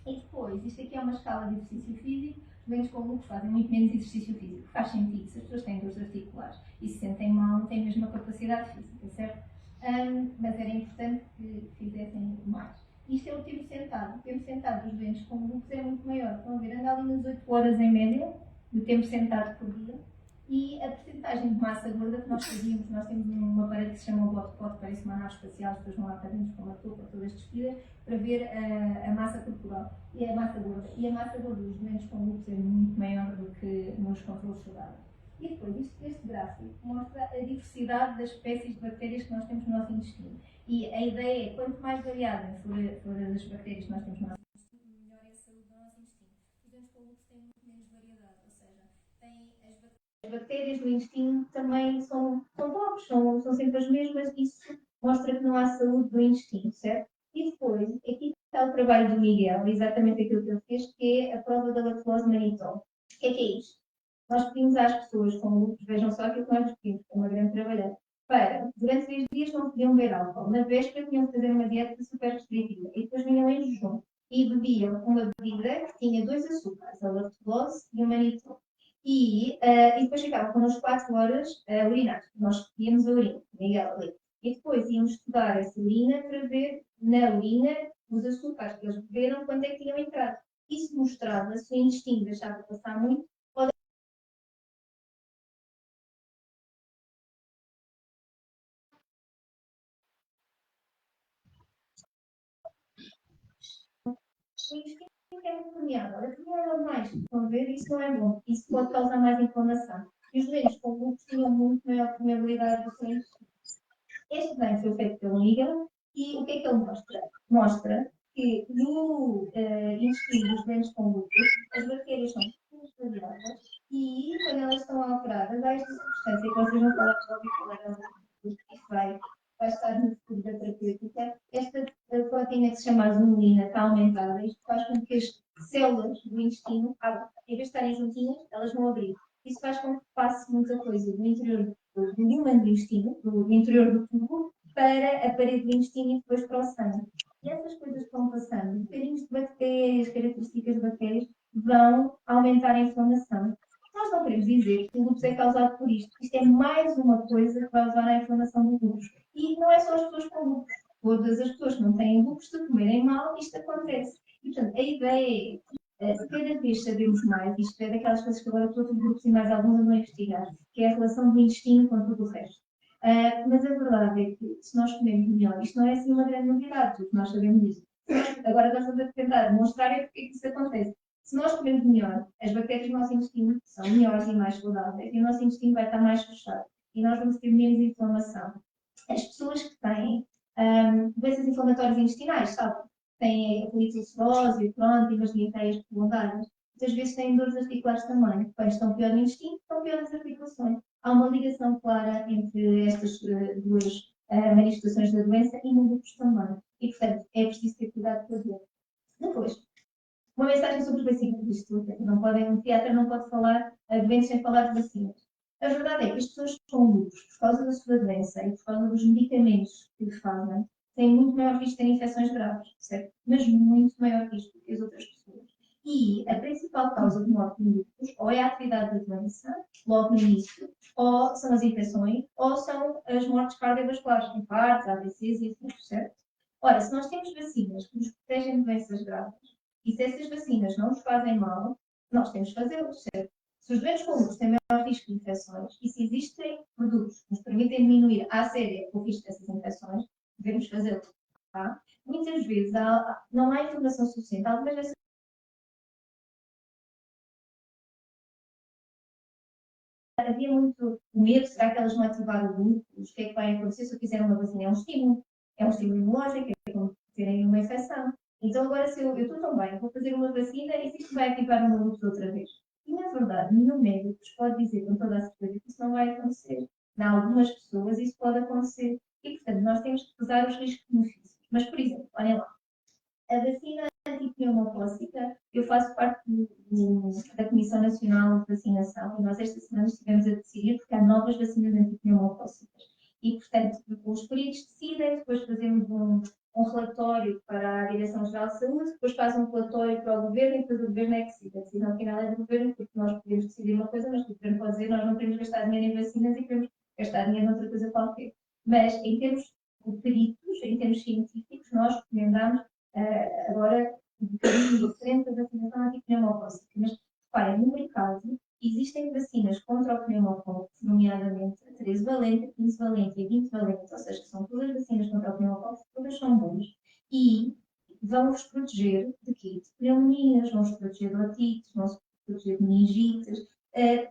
E depois, isto aqui é uma escala de exercício físico. Os doentes com lúpus fazem muito menos exercício físico. Faz sentido, se as pessoas têm dores articulares e se sentem mal, não têm a mesma capacidade física, certo? Mas era importante que fizessem mais. Isto é o tempo sentado. O tempo sentado dos doentes com lúpus é muito maior. Estão a ver, anda ali nas 8 horas em média, do tempo sentado por dia. E a porcentagem de massa gorda que nós fazíamos, nós temos um aparelho que se chama o BOT-POT, parece uma nave espacial, as pessoas vão lá para dentro com uma touca, todas despidas, para ver a massa corporal e a massa gorda. E a massa gorda dos doentes com lúpus é muito maior do que nos controles saudáveis. E depois, este gráfico mostra a diversidade das espécies de bactérias que nós temos no nosso intestino. E a ideia é, quanto mais variada for as bactérias que nós temos no nosso intestino, melhor é a saúde do nosso intestino. Os doentes com lúpus têm muito menos variedade, ou seja, têm as bactérias do intestino também são pobres, são sempre as mesmas, isso mostra que não há saúde do intestino, certo? E depois, aqui está o trabalho do Miguel, exatamente aquilo que ele fez, que é a prova da lactose manitol. O que é isto? Nós pedimos às pessoas com lúpus, vejam só aquilo que nós pedimos, é uma grande trabalhada, para, durante 3 dias não podiam beber álcool, na véspera tinham que fazer uma dieta super restritiva, e depois vinham em jejum, e bebiam uma bebida que tinha 2 açúcares, a lactose e o manitol. E depois ficavam connosco 4 horas a urinar. Nós pedíamos a urina, Miguel ali. E depois íamos estudar essa urina para ver na urina os açúcares que eles beberam, quando é que tinham entrado. Isso mostrava, se o intestino deixava passar muito, pode... O intestino é muito permeável. É permeável demais. Estão a ver? Isso não é bom. Isso pode causar mais inflamação. E os doentes com lúpus tinham muito maior permeabilidade do que o intestino. Este desenho foi feito pelo Miguel E o que é que ele mostra? Mostra que no intestino dos doentes com lúpus, as bactérias são muito variadas e quando elas estão alteradas, há esta substância que vocês não falaram, já ouvi falar, isso vai estar no futuro da terapêutica. Esta proteína que se chama azulina está aumentada. Isto faz com que as células do intestino, em vez de estarem juntinhas, elas vão abrir. Isso faz com que passe muita coisa do interior do límano do intestino, do interior do tubo, para a parede do intestino e depois para o sangue. E essas coisas que vão passando, bocadinhos de bactérias, características de bactérias, vão aumentar a inflamação. Nós não queremos dizer que o lúpus é causado por isto. Isto é mais uma coisa que vai levar à inflamação do lúpus. E não é só as pessoas com lúpus. Todas as pessoas que não têm lúpus, se comerem mal, isto acontece. E, portanto, a ideia é, cada vez sabemos mais, isto é daquelas coisas que agora todos os grupos e mais alguns andam a investigar, que é a relação do intestino com tudo o resto. Mas a verdade é que se nós comemos melhor, isto não é assim uma grande novidade, porque nós sabemos isso. Agora nós estamos a tentar demonstrar é porque é que isso acontece. Se nós comemos melhor, as bactérias do nosso intestino são melhores e mais saudáveis, e o nosso intestino vai estar mais fechado, e nós vamos ter menos inflamação. As pessoas que têm doenças inflamatórias intestinais, sabe? Têm a colite ulcerosa, o Crohn, têm as diarreias prolongadas, muitas vezes têm dores articulares também. Quando estão pior no intestino, estão pior nas articulações. Há uma ligação clara entre estas duas manifestações da doença e no lúpus também. E, portanto, é preciso ter cuidado com a dor. Depois, uma mensagem sobre os vacinas disto. Não podem, um teatro não pode falar de doenças sem falar de vacinas. A verdade é que as pessoas com lúpus, por causa da sua doença e por causa dos medicamentos que lhe fazem, têm muito maior risco de ter infecções graves, certo? Mas muito maior risco que as outras pessoas. E a principal causa de morte no lúpus ou é a atividade da doença, logo no início, ou são as infecções, ou são as mortes cardiovasculares, infartos, AVCs e assim, certo? Ora, se nós temos vacinas que nos protegem de doenças graves, e se essas vacinas não nos fazem mal, nós temos que fazê-los, certo? Se os doentes com lúpus têm maior risco de infecções e se existem produtos que nos permitem diminuir à séria o risco dessas infecções, devemos fazê-lo. Tá? Muitas vezes não há informação suficiente. Algumas dessas havia muito medo, será que elas vão ativar o lúpus? O que é que vai acontecer se eu fizer uma vacina? É um estímulo imunológico, é como terem uma infecção. Então agora se eu estou tão bem, vou fazer uma vacina e isto vai ativar o meu lúpus outra vez. E na verdade, nenhum médico vos pode dizer com toda a certeza que isso não vai acontecer. Em algumas pessoas isso pode acontecer. E portanto nós temos que pesar os riscos-benefícios. Mas por exemplo, olhem lá, a vacina antipneumocócica, eu faço parte da Comissão Nacional de Vacinação e nós esta semana estivemos a decidir porque há novas vacinas antipneumocócicas. E, portanto, os peritos decidem, depois fazemos um relatório para a Direção-Geral de Saúde, depois faz um relatório para o Governo e depois o Governo é que decide. A decisão final é do Governo, porque nós podemos decidir uma coisa, mas o Governo pode dizer nós não queremos gastar dinheiro em vacinas e queremos gastar dinheiro noutra coisa qualquer. Mas, em termos de peritos, em termos científicos, nós recomendamos agora um bocadinho diferente da vacinação antipneumocócica. Mas, reparem, no mercado existem vacinas contra o pneumococo, nomeadamente a 13 valente, a 15 valente e a 20 valente, ou seja, são todas vacinas contra o pneumococo, todas são boas. E vão-vos proteger de quê? De pneumonias, vão-vos proteger de otites, vão-vos proteger de meningites. É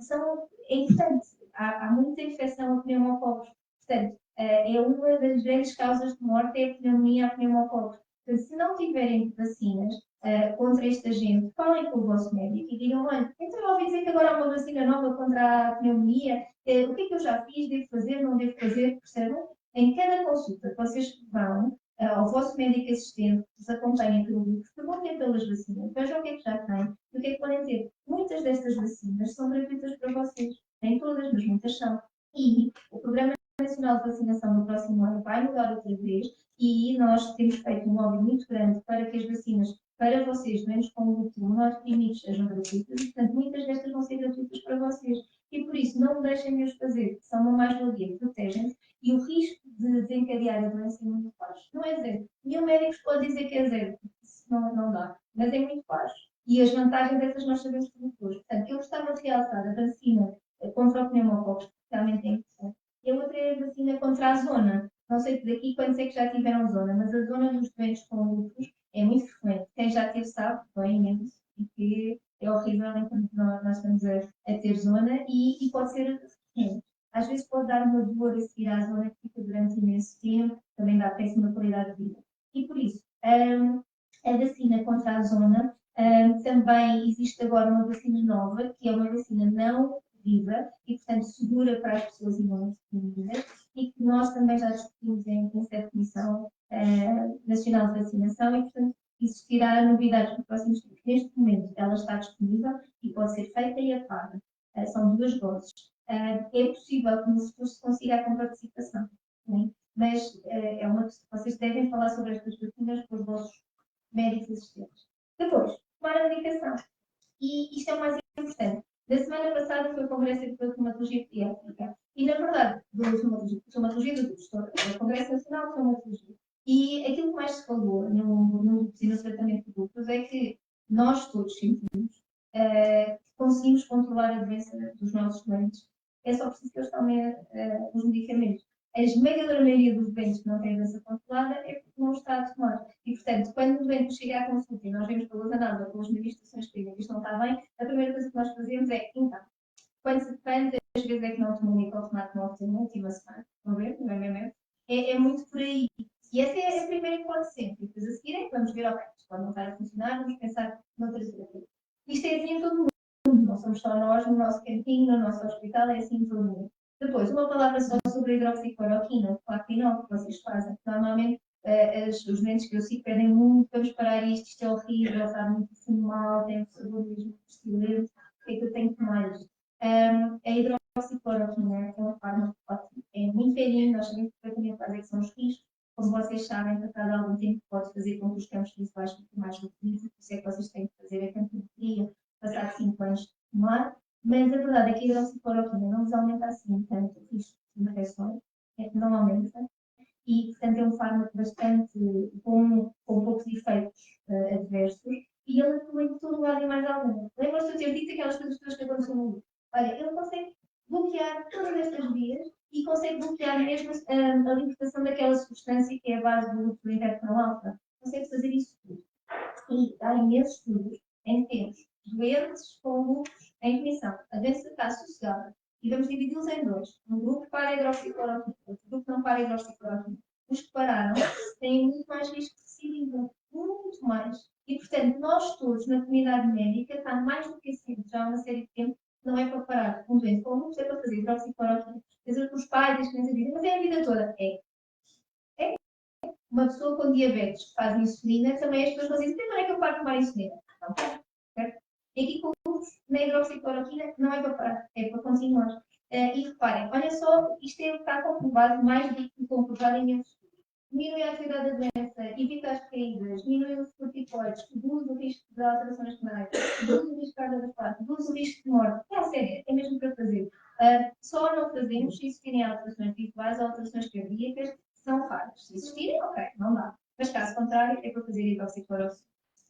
importante, há muita infecção a pneumococos. Portanto, é uma das grandes causas de morte, é a pneumonia a pneumococos. Portanto, se não tiverem vacinas contra este agente, falem com o vosso médico e digam, olha, então eu ouvi dizer que agora há uma vacina nova contra a pneumonia, o que é que eu já fiz, devo fazer, não devo fazer, percebem? Em cada consulta que vocês vão ao vosso médico assistente, que vos acompanha pelo grupo, perguntem pelas vacinas, vejam o que é que já têm e o que é que podem ter. Muitas destas vacinas são gratuitas para vocês, nem todas, mas muitas são. E o Programa Nacional de Vacinação no próximo ano vai mudar outra vez e nós temos feito um lobby muito grande para que as vacinas para vocês, menos com o imunodeprimidos, sejam gratuitas, e, portanto, muitas destas vão ser gratuitas para vocês. E por isso, não deixem de os fazer, são uma mais-valia, protegem-se, e o risco de desencadear a doença é muito baixo. Não é zero. Nenhum médico pode dizer que é zero, não dá, mas é muito baixo. E as vantagens dessas nós sabemos tudo depois. Portanto, eu gostava de realçar a vacina contra o pneumococos, que realmente é interessante. E a outra é a vacina contra a zona. Não sei daqui quantos é que já tiveram zona, mas a zona dos doentes com lúpus é muito frequente. Quem já teve sabe, bem imenso, e que é horrível enquanto nós estamos a ter zona e pode ser frequente. Às vezes pode dar uma dor a seguir à zona que fica durante imenso tempo, também dá péssima qualidade de vida. E por isso, a vacina contra a zona, também existe agora uma vacina nova, que é uma vacina não viva e, portanto, segura para as pessoas imunodeprimidas e que nós também já discutimos em sede comissão nacional de vacinação e, portanto, existirá novidades nos próximos tempos. Neste momento, ela está disponível e pode ser feita e a paga. São 2 doses. É possível que no futuro se consiga a com participação, né? Mas vocês devem falar sobre estas vacinas com os vossos médicos assistentes. Depois, tomar a medicação. E isto é o mais importante. Na semana passada foi o Congresso de Reumatologia Pediátrica e, na verdade, de Reumatologia de adultos, o Congresso Nacional de Reumatologia. E aquilo que mais se falou no tratamento de adultos é que nós todos sentimos que conseguimos controlar a doença dos nossos doentes. É só preciso que eles tomem os medicamentos. A esmagadora maioria dos doentes que não têm doença controlada é porque não está a tomar. E, portanto, quando o doente chega à consulta e nós vemos pelas análises ou pelas manifestações clínicas que isto não está bem, a primeira coisa que nós fazemos é, então, quantas vezes é que não tomou microfonato na última semana? Estão a ver? No MMF? É muito por aí. E essa é a primeira hipótese sempre. E depois a seguir é que vamos ver, ok, isto pode não estar a funcionar, vamos pensar noutras terapia. Isto é assim em todo o mundo. Não somos só nós, no nosso cantinho, no nosso hospital, é assim em todo o mundo. Depois, uma palavra só sobre a hidroxicloroquina, o Claquinol, que vocês fazem. Normalmente, os doentes que eu sigo pedem muito, vamos parar isto é horrível, está muito mal, tem um sabor mesmo pestilento, o que é que eu tenho que tomar isto? A hidroxicloroquina é um fármaco ótimo, é muito velhinho, nós sabemos perfeitamente quais é que são os riscos. Como vocês sabem, passado algum tempo pode fazer com que os campos visuais fiquem mais reduzidos, por isso é que vocês têm que fazer a campometria, passar 5 anos de tomar. Mas a verdade é que a hidroxicloroquina não nos aumenta assim tanto o risco de infecções, não aumenta, e portanto é um fármaco bastante bom, com poucos efeitos adversos, e ele atua em todo lado e mais algum. Lembram-se de eu ter dito aquelas coisas todas que aconteceram no livro? Olha, ele consegue bloquear todas estas vias e consegue bloquear mesmo a libertação daquela substância que é a base do lúpulo interferon alfa. Consegue fazer isso tudo. E há imensos estudos em que temos doentes com lúpus em remissão. A doença está associada. E vamos dividi-los em dois. Um grupo para a hidroxicloroquina, outro grupo não para a hidroxicloroquina. Os que pararam têm muito mais risco de recidiva. Muito mais. E, portanto, nós todos, na comunidade médica, está mais do que ciente já há uma série de tempo, não é para parar um doente com lúpus, é para fazer hidroxicloroquina. Quer dizer, os pais, as crianças dizem, mas é a vida toda. É uma pessoa com diabetes que faz insulina, também as pessoas vão dizer, então não é que eu paro de tomar insulina. Não paro, certo? E aqui com na hidroxicloroquina não é para parar, é para continuar. E reparem, olha só, isto está comprovado mais do que comprovado em imensos estudos. Diminui a atividade da doença, evita as caídas, diminui os corticoides, reduz o risco de alterações renais, reduz o risco de cardiovascular, reduz o risco de morte. É a sério, é mesmo para fazer. Só não fazemos se existirem alterações visuais ou alterações cardíacas, são raras. Se existirem, ok, não dá. Mas caso contrário, é para fazer hidroxicloroquina.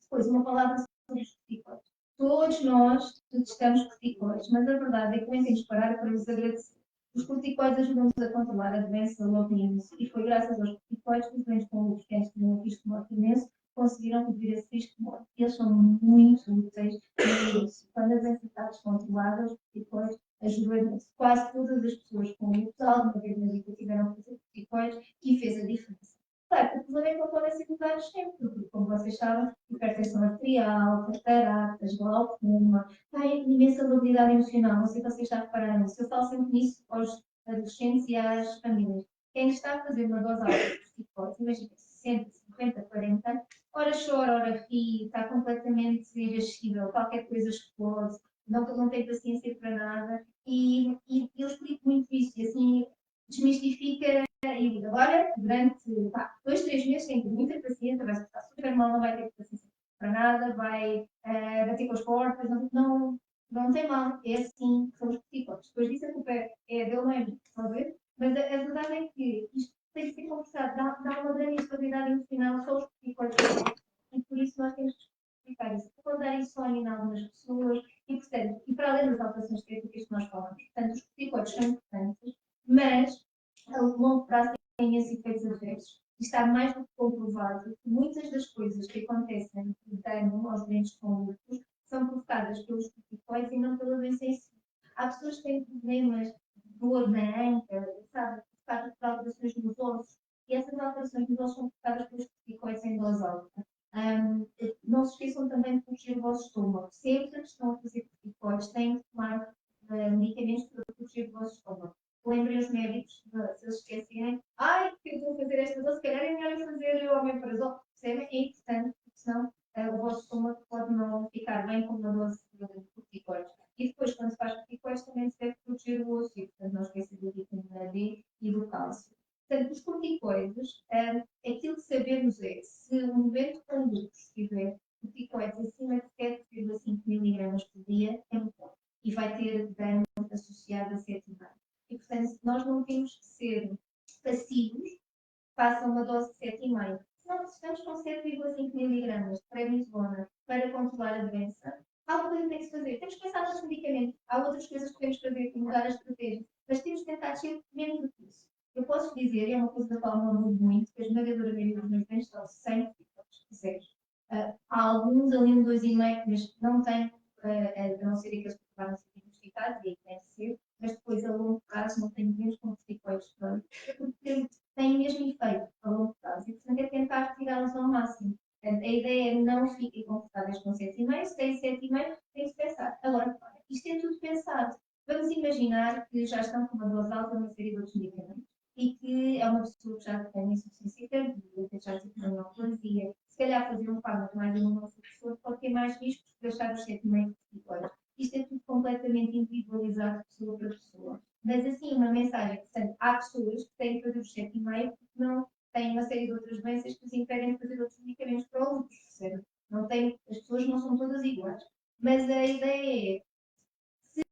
Depois, uma palavra sobre os corticoides. Todos nós detestamos corticoides, mas a verdade é que nem temos que parar para vos agradecer. Os corticoides ajudam-nos a controlar a doença logo no início, e foi graças aos corticoides que os doentes com lúpus, que antes tinham um risco de morte imenso, conseguiram reduzir esse risco de morte. Eles são muito úteis no início. Quando a doença está descontrolada, os corticoides ajudam imenso. Quase todas as pessoas com lúpus, alguma vez na vida, tiveram que fazer corticoides e fez a diferença. Claro, o problema é que não podem ser usados sempre, porque, como vocês sabem, hipertensão arterial, cataratas, glaucoma, têm imensa variabilidade emocional. Não sei se vocês já repararam nisso. Eu falo sempre nisso aos adolescentes e às famílias. Quem está a fazer uma dose alta de corticoides, imagina, 60, 50, 40, ora chora, ora ri, está completamente irascível, qualquer coisa explode, não tem paciência para nada, e eu explico muito isso, e assim desmistifica e digo, agora, durante 2, 3 meses, tem que ter muita paciência, vai se estar super mal, não vai ter paciência para nada, vai bater com as portas, não tem mal, é assim que são os corticoides. Depois disso a culpa é dele, não é minha, estão a ver? Mas a verdade é que isto tem que ser conversado, dá uma grande instabilidade emocional só os corticoides, e por isso nós temos que explicar isso. Pode dar insónia em algumas pessoas, e portanto, e para além das alterações estéticas que nós falamos, portanto, os corticoides são importantes, mas a longo prazo têm esses efeitos adversos. E está mais do que comprovado que muitas das coisas que acontecem de dano aos doentes com lúpus são provocadas pelos corticoides e não pela doença em si. Há pessoas que têm problemas dor na anca, sabe? Por causa de alterações nos ossos. E essas alterações nos ossos são provocadas pelos corticoides em dose alta. Não se esqueçam também de proteger o vosso estômago. Sempre que estão a fazer corticoides, têm que tomar medicamentos para proteger o vosso estômago. Lembrem os médicos, se eles esquecerem, ai, que eu estou a fazer esta dose, se calhar é melhor fazer o omeprazol. Percebem? É importante, porque senão o vosso estômago pode não ficar bem com uma dose de corticoides. E depois, quando se faz corticoides, também se deve proteger o osso, e, portanto, não esquecer da vitamina D e do cálcio. Portanto, os corticoides, aquilo que sabemos é, se um momento conduto tiver corticoides acima de 7,5 mg por dia, é muito bom. E vai ter dano associado a 7,5. E, portanto, nós não temos que ser passivos, façam uma dose de 7,5. Se não estamos com 7,5 mg de prednisona para controlar a doença, algo que tem que se fazer. Temos que pensar nos medicamentos. Há outras coisas que podemos fazer, como mudar a estratégia, mas temos que tentar ser menos do que isso. Eu posso dizer, e é uma coisa da qual não mudo muito, que a esmagadora maioria dos meus bens estão sem corticoides. Há alguns ali no 2,5, mas não tem, a não ser aqueles que acabaram de ser diagnosticados, e aí tem que ser, mas depois a longo prazo não tem menos com corticoides, porque tem mesmo efeito a longo prazo. E, portanto, é tentar retirá-los ao máximo. A ideia é não fiquem confortáveis com 7,5, se tem 7,5, tem que pensar. Agora, isto é tudo pensado. Vamos imaginar que já estão com uma dose alta numa série de outros medicamentos e que é uma pessoa que já tem insuficiência cardíaca, já tem neoplasia, se calhar fazer um fármaco mais imunossupressor pode ter mais riscos de deixar os 7,5 corticoides. Isto é tudo completamente individualizado de pessoa para pessoa. Mas assim, uma mensagem, portanto, há pessoas que têm que fazer os 7,5 porque não têm uma série de outras doenças que os impedem de fazer outros medicamentos para outros, percebe? Não tem, as pessoas não são todas iguais. Mas a ideia é, se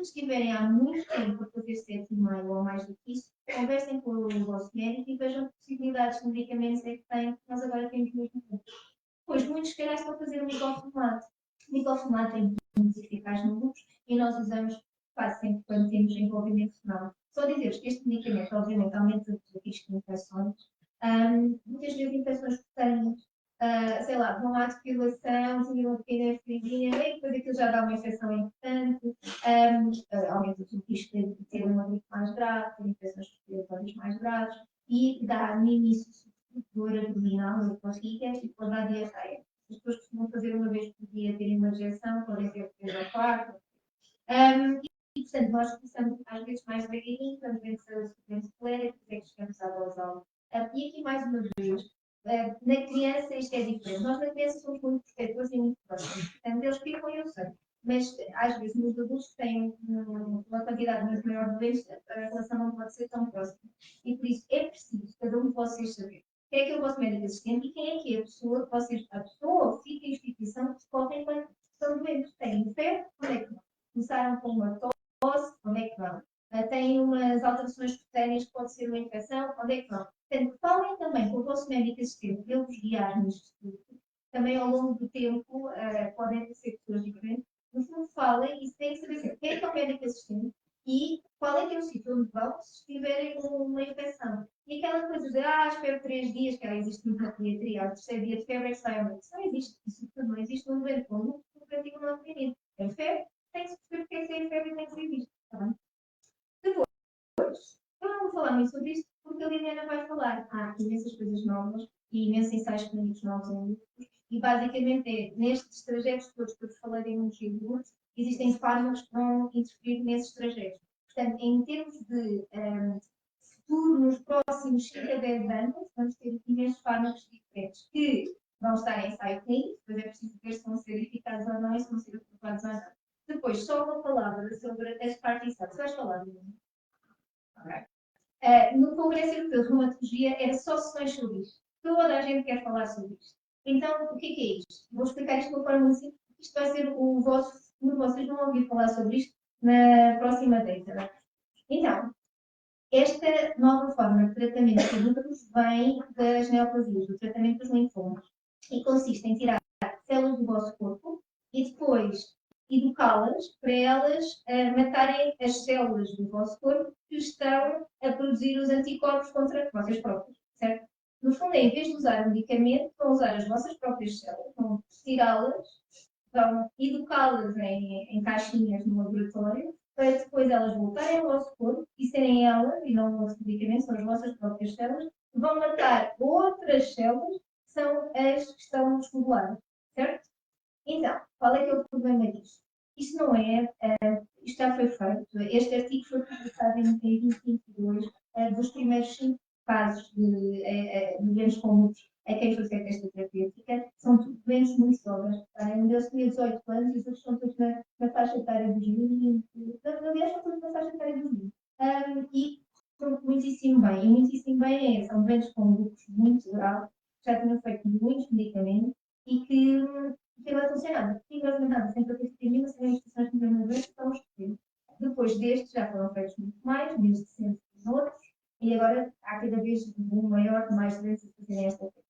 estiverem há muito tempo a fazer 7,5 ou mais do que isso, conversem com o vosso médico e vejam que possibilidades de medicamentos é que têm, que nós agora temos mesmo pouco. Pois muitos, se calhar, estão a fazer o micofumate. O micofumate é muito eficaz no lúpus e nós usamos quase sempre quando temos envolvimento renal. Só dizer que este medicamento, obviamente, aumenta o risco de infecções. Muitas vezes infecções cutâneas, sei lá, vão à depilação, tinha uma pequena feridinha, e depois aquilo já dá uma infecção importante, aumenta o risco de ter uma gripe mais grave, ter infecções respiratórias mais graves, e dá no início dor abdominal na barriga e pode dar diarreia. As pessoas costumam fazer uma vez por dia, terem uma injeção, podem ter 3 ou 4. E, portanto, nós começamos às vezes mais devagarinho, vamos vendo se a doença colera, depois é que chegamos à dose alta. E aqui, mais uma vez, na criança isto é diferente. Nós na criança somos muito protetores e muito próximos. Portanto, eles ficam, eu sei. Mas às vezes nos adultos têm uma quantidade muito maior de doença, a relação não pode ser tão próxima. E por isso é preciso cada um de vocês saber quem é que é o vosso médico assistente e quem é que é a pessoa que vocês, a pessoa, ou sítio, a instituição que recorrem quando são doentes. Têm febre, onde é que vão? Começaram com uma tosse, onde é que vão? Têm umas alterações cutâneas que pode ser uma infecção, onde é que vão? Portanto, falem também com o vosso médico assistente para ele vos guiar nisto tudo. Também ao longo do tempo podem ser pessoas diferentes. No fundo, falem e se têm que saber quem é que é o médico assistente e qual é que é o sítio onde vão se estiverem com uma infecção. E aquela coisa de, espero 3 dias, que ela existe muito na pediatria, ao terceiro dia de febre é que sai ao médico. Isso não existe. Isso não existe um doente com lúpus no pratico não definido. Tem febre, tem que se perceber porque é que tem febre e tem que ser visto. Tá bem? Depois, eu não vou falar muito sobre isto porque a Liliana vai falar. Há imensas coisas novas e imensos ensaios clínicos novos em lúpus. E basicamente é, nestes trajetos todos que eu vos falei de imunologia de lúpus, existem fármacos que vão interferir nesses trajetos. Portanto, em termos de futuro, nos próximos 5 a 10 anos, vamos ter imensos fármacos diferentes que vão estar em ensaio clínico, depois é preciso ver se vão ser eficazes ou não e se vão ser aprovados ou não. Depois, só uma palavra sobre a teste Parkinson. Se vais falar, Liliana? No Congresso Europeu de Reumatologia era só sessões sobre isto. Toda a gente quer falar sobre isto. Então, o que é isto? Vou explicar isto de uma forma muito simples. Isto vai ser o vosso futuro. Vocês vão ouvir falar sobre isto na próxima década. Então, esta nova forma de tratamento de lúpus vem das neoplasias, do tratamento dos linfomas. E consiste em tirar células do vosso corpo e depois educá-las para elas matarem as células do vosso corpo que estão a produzir os anticorpos contra vocês próprios, certo? No fundo, em vez de usar um medicamento, vão usar as vossas próprias células, vão tirá-las, vão educá-las em caixinhas no laboratório para depois elas voltarem ao vosso corpo e serem elas, e não os medicamentos, são as vossas próprias células, que vão matar outras células, que são as que estão musculares, certo? Então, qual é que é o problema disto? Isto não é, isto já foi feito, este artigo foi publicado em 2022, dos primeiros 5 casos de doentes com lúpus a quem foi feita esta terapêutica, são doentes muito jovens. Um deles tinha 18 anos e os outros são todos na faixa etária dos 20, aliás, são todos na faixa etária dos 20. E correu muitíssimo bem, e muitíssimo bem são doentes com lúpus muito grave, já tinham feito muitos medicamentos e que vai funcionar. Rigorosamente nada, sempre que tem sem instituições de governo que estão escolhidas. Depois destes, já foram feitos muito mais, 1.700 outros, e agora há cada vez um maior, mais doenças a fazerem esta coisa.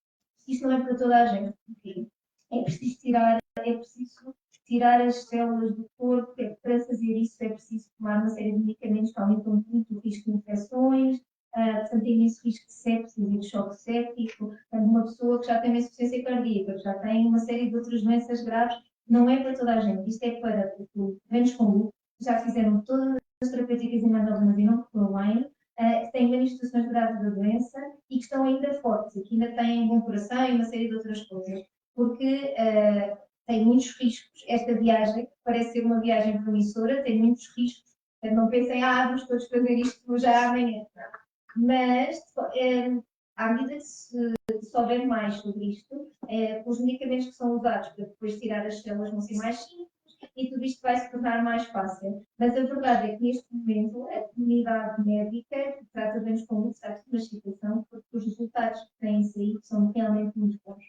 Isto não é para toda a gente, porque é preciso tirar as células do corpo, para fazer isso é preciso tomar uma série de medicamentos que aumentam muito o risco de infecções, portanto, tem imenso risco de sepsis e de choque séptico. Portanto, uma pessoa que já tem uma insuficiência cardíaca, que já tem uma série de outras doenças graves, não é para toda a gente. Isto é para doentes com lúpus, que já fizeram todas as terapêuticas imanovas e não correu bem, que têm manifestações graves da doença e que estão ainda fortes e que ainda têm bom coração e uma série de outras coisas. Porque tem muitos riscos. Esta viagem, que parece ser uma viagem promissora, tem muitos riscos. Não pensem, vamos todos fazer isto já amanhã. Mas, à medida que se souber mais sobre isto, os medicamentos que são usados para depois tirar as células vão ser mais simples e tudo isto vai se tornar mais fácil. Mas a verdade é que neste momento a comunidade médica que trata doentes com lúpus está na situação porque os resultados que têm saído são realmente muito bons.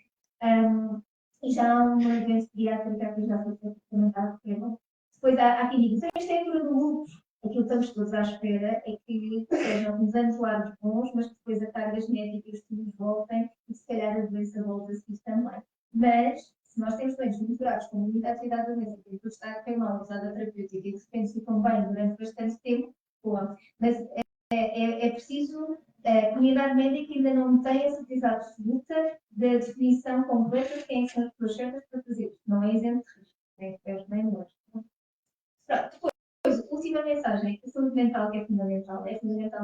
E já há uma doença pediátrica que já foi tratamentada, que é bom. Depois há quem diga, isto é a cura do lúpus. Aquilo que estamos todos à espera é que sejam uns anos largos bons, mas que depois a carga genética e os estudos voltem e se calhar a doença volta a seguir também. Mas, se nós temos doentes monitorados com muita atividade da doença, que tudo está a correr mal, usada a terapêutica e de repente ficam bem durante bastante tempo, boa. Mas é preciso, a comunidade médica ainda não tem a certeza absoluta da definição completa de quem são as pessoas certas para fazer isto. Não é isento de risco, nem pés nem mortos. Depois, última mensagem, a saúde mental que é fundamental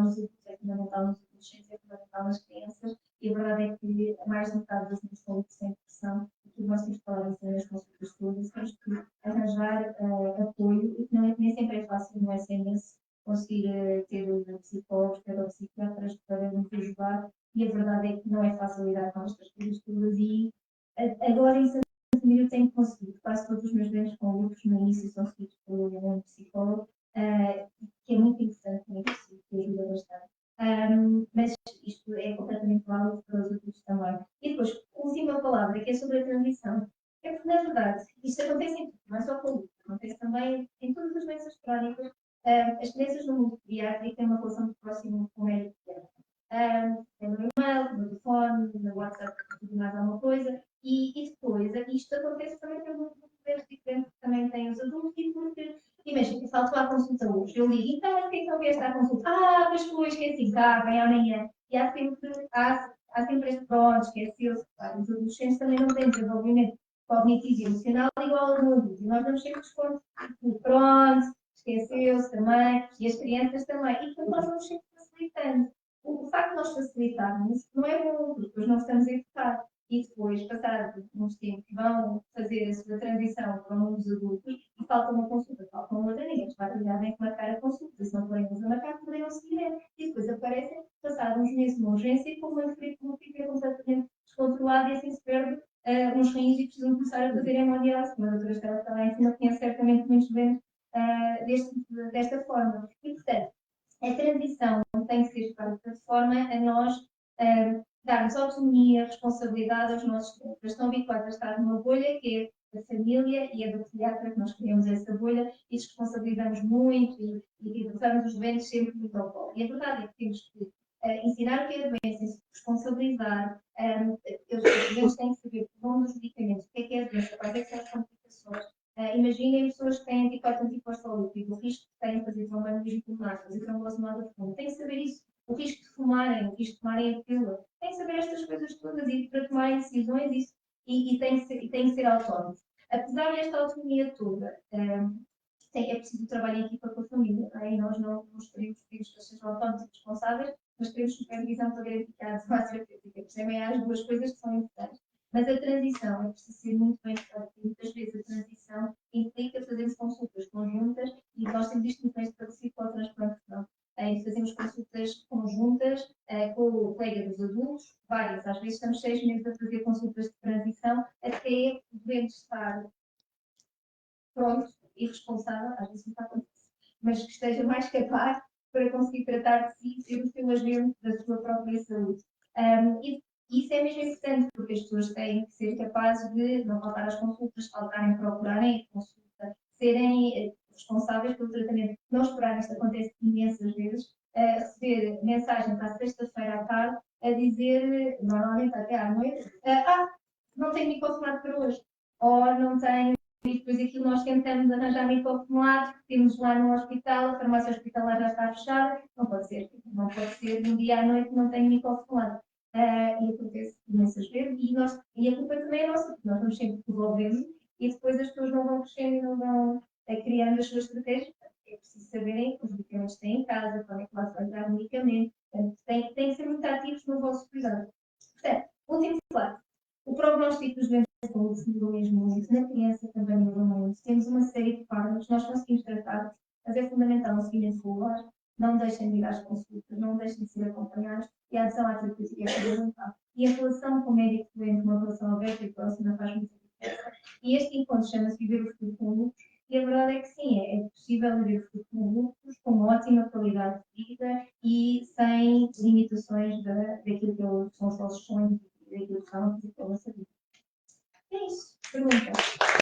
nos adultos, é fundamental nos adolescentes, é fundamental nas crianças, e a verdade é que mais de metade das minhas saúde sem depressão, e que nós temos falado assim nas consultas todas, temos que arranjar apoio, e que nem sempre é fácil no SMS conseguir ter psicólogos, psiquiatras para nos ajudar, e a verdade é que não é fácil lidar com estas coisas todas, e agora isso eu tenho conseguido, quase todos os meus bens com lúpus no início são seguidos por um psicólogo, que é muito importante nisso, que ajuda bastante. Mas isto é completamente válido para os adultos também. E depois, última palavra, que é sobre a transição. É porque, na verdade, isto acontece em tudo, não é só com o lúpus, acontece também em todas as doenças crónicas. As crianças no mundo pediátrico têm uma relação muito próxima com o médico pediatra. Tem no e-mail, no telefone, no WhatsApp, tudo mais alguma coisa. E depois, isto acontece também pelo poder diferente que também têm os adultos e porque, imagina, que faltou à consulta hoje, eu ligo, então, o que é que não vieste à consulta? Mas foi, esqueci, vem amanhã. E há sempre este pronto, esqueceu-se. Claro, os adolescentes também não têm desenvolvimento cognitivo e emocional igual ao adulto. E nós damos sempre desconto. Pronto, esqueceu-se também, e as crianças também. E portanto, nós vamos sempre facilitando. O facto de nós facilitarmos não é bom, porque depois não estamos a educar e depois, passados uns tempos, vão fazer a sua transição para os adultos e falta uma consulta, falta uma outra, ninguém vai cuidar bem que marcar a consulta, se não forem a marcar, poderiam seguir. E depois aparecem, passados uns meses, uma urgência, com uma ferida fica completamente descontrolada e assim se perde uns rins e precisam começar a fazer hemodiálise. A doutora Estela está lá em cima, conhece certamente muitos doentes desta forma. E, portanto, a transição tem que ser feita de forma a nós darmos autonomia, responsabilidade aos nossos doentes. Eles estão habituados a estar numa bolha que é da família e é do pediatra, que nós criamos essa bolha e responsabilizamos muito e usamos os doentes sempre muito ao colo. E a verdade é que temos que ensinar o que é a doença, responsabilizar. Os doentes têm que saber o nome dos medicamentos, o que é a doença, quais é que são as complicações. Imaginem pessoas que têm anticorpos antifosfolípicos, o risco que têm de fazer tromboembolismo pulmonar, fazer trombose no lado fundo. Têm que saber isso. O risco de fumarem, o risco de tomarem a pílula. Têm que saber estas coisas todas e para tomarem decisões isso, e têm que ser autónomos. Apesar desta autonomia toda, é preciso trabalhar em equipa com a família, não é? E nós não queremos que os filhos sejam autónomos e responsáveis, mas queremos supervisão para garantir que a adesão à terapêutica. Percebem? Há as duas coisas que são importantes. Mas a transição é preciso ser muito bem feita. Muitas vezes a transição implica fazermos consultas conjuntas e nós temos isto no texto parecido com a transplantação. Fazemos consultas conjuntas com o colega dos adultos, várias. Às vezes estamos 6 meses a fazer consultas de transição até podemos estar pronto e responsável, às vezes não está acontecendo, mas que esteja mais capaz para conseguir tratar de si e ser o seu agente da sua própria saúde. E isso é mesmo importante, porque as pessoas têm que ser capazes de não faltar às consultas, faltarem, procurarem a consulta, serem responsáveis pelo tratamento. Não esperarem, isto acontece imensas vezes, receber mensagens à sexta-feira à tarde a dizer, normalmente até à noite, não tenho microfone para hoje, ou não tenho. E depois aquilo nós tentamos arranjar microfone, temos lá no hospital, a farmácia hospitalar já está fechada, não pode ser de um dia à noite não tem microfone. E acontece imensas vezes, e a culpa também é nossa, porque nós vamos sempre resolvendo e depois as pessoas não vão crescendo e não vão criando as suas estratégias. É preciso saberem os medicamentos que têm em casa, quando é que lá se vai dar o medicamento, tem que ser muito ativos no vosso cuidado. Portanto, último slide. O prognóstico dos doentes de saúde melhorou mesmo muito, na criança também melhorou muito. Temos uma série de fármacos, nós conseguimos tratar, mas é fundamental o seguimento regular, não deixem de ir às consultas, não deixem de ser acompanhados e a adesão à terapêutica é fundamental. E a relação com o médico doente, uma relação aberta e próxima, faz muita diferença. E este encontro chama-se Viver o Futuro com Lucros, e a verdade é que sim, é possível viver o futuro com lucros, com uma ótima qualidade de vida e sem limitações daquilo que são os nossos sonhos e daquilo que são a nossa vida. É isso. Pergunta.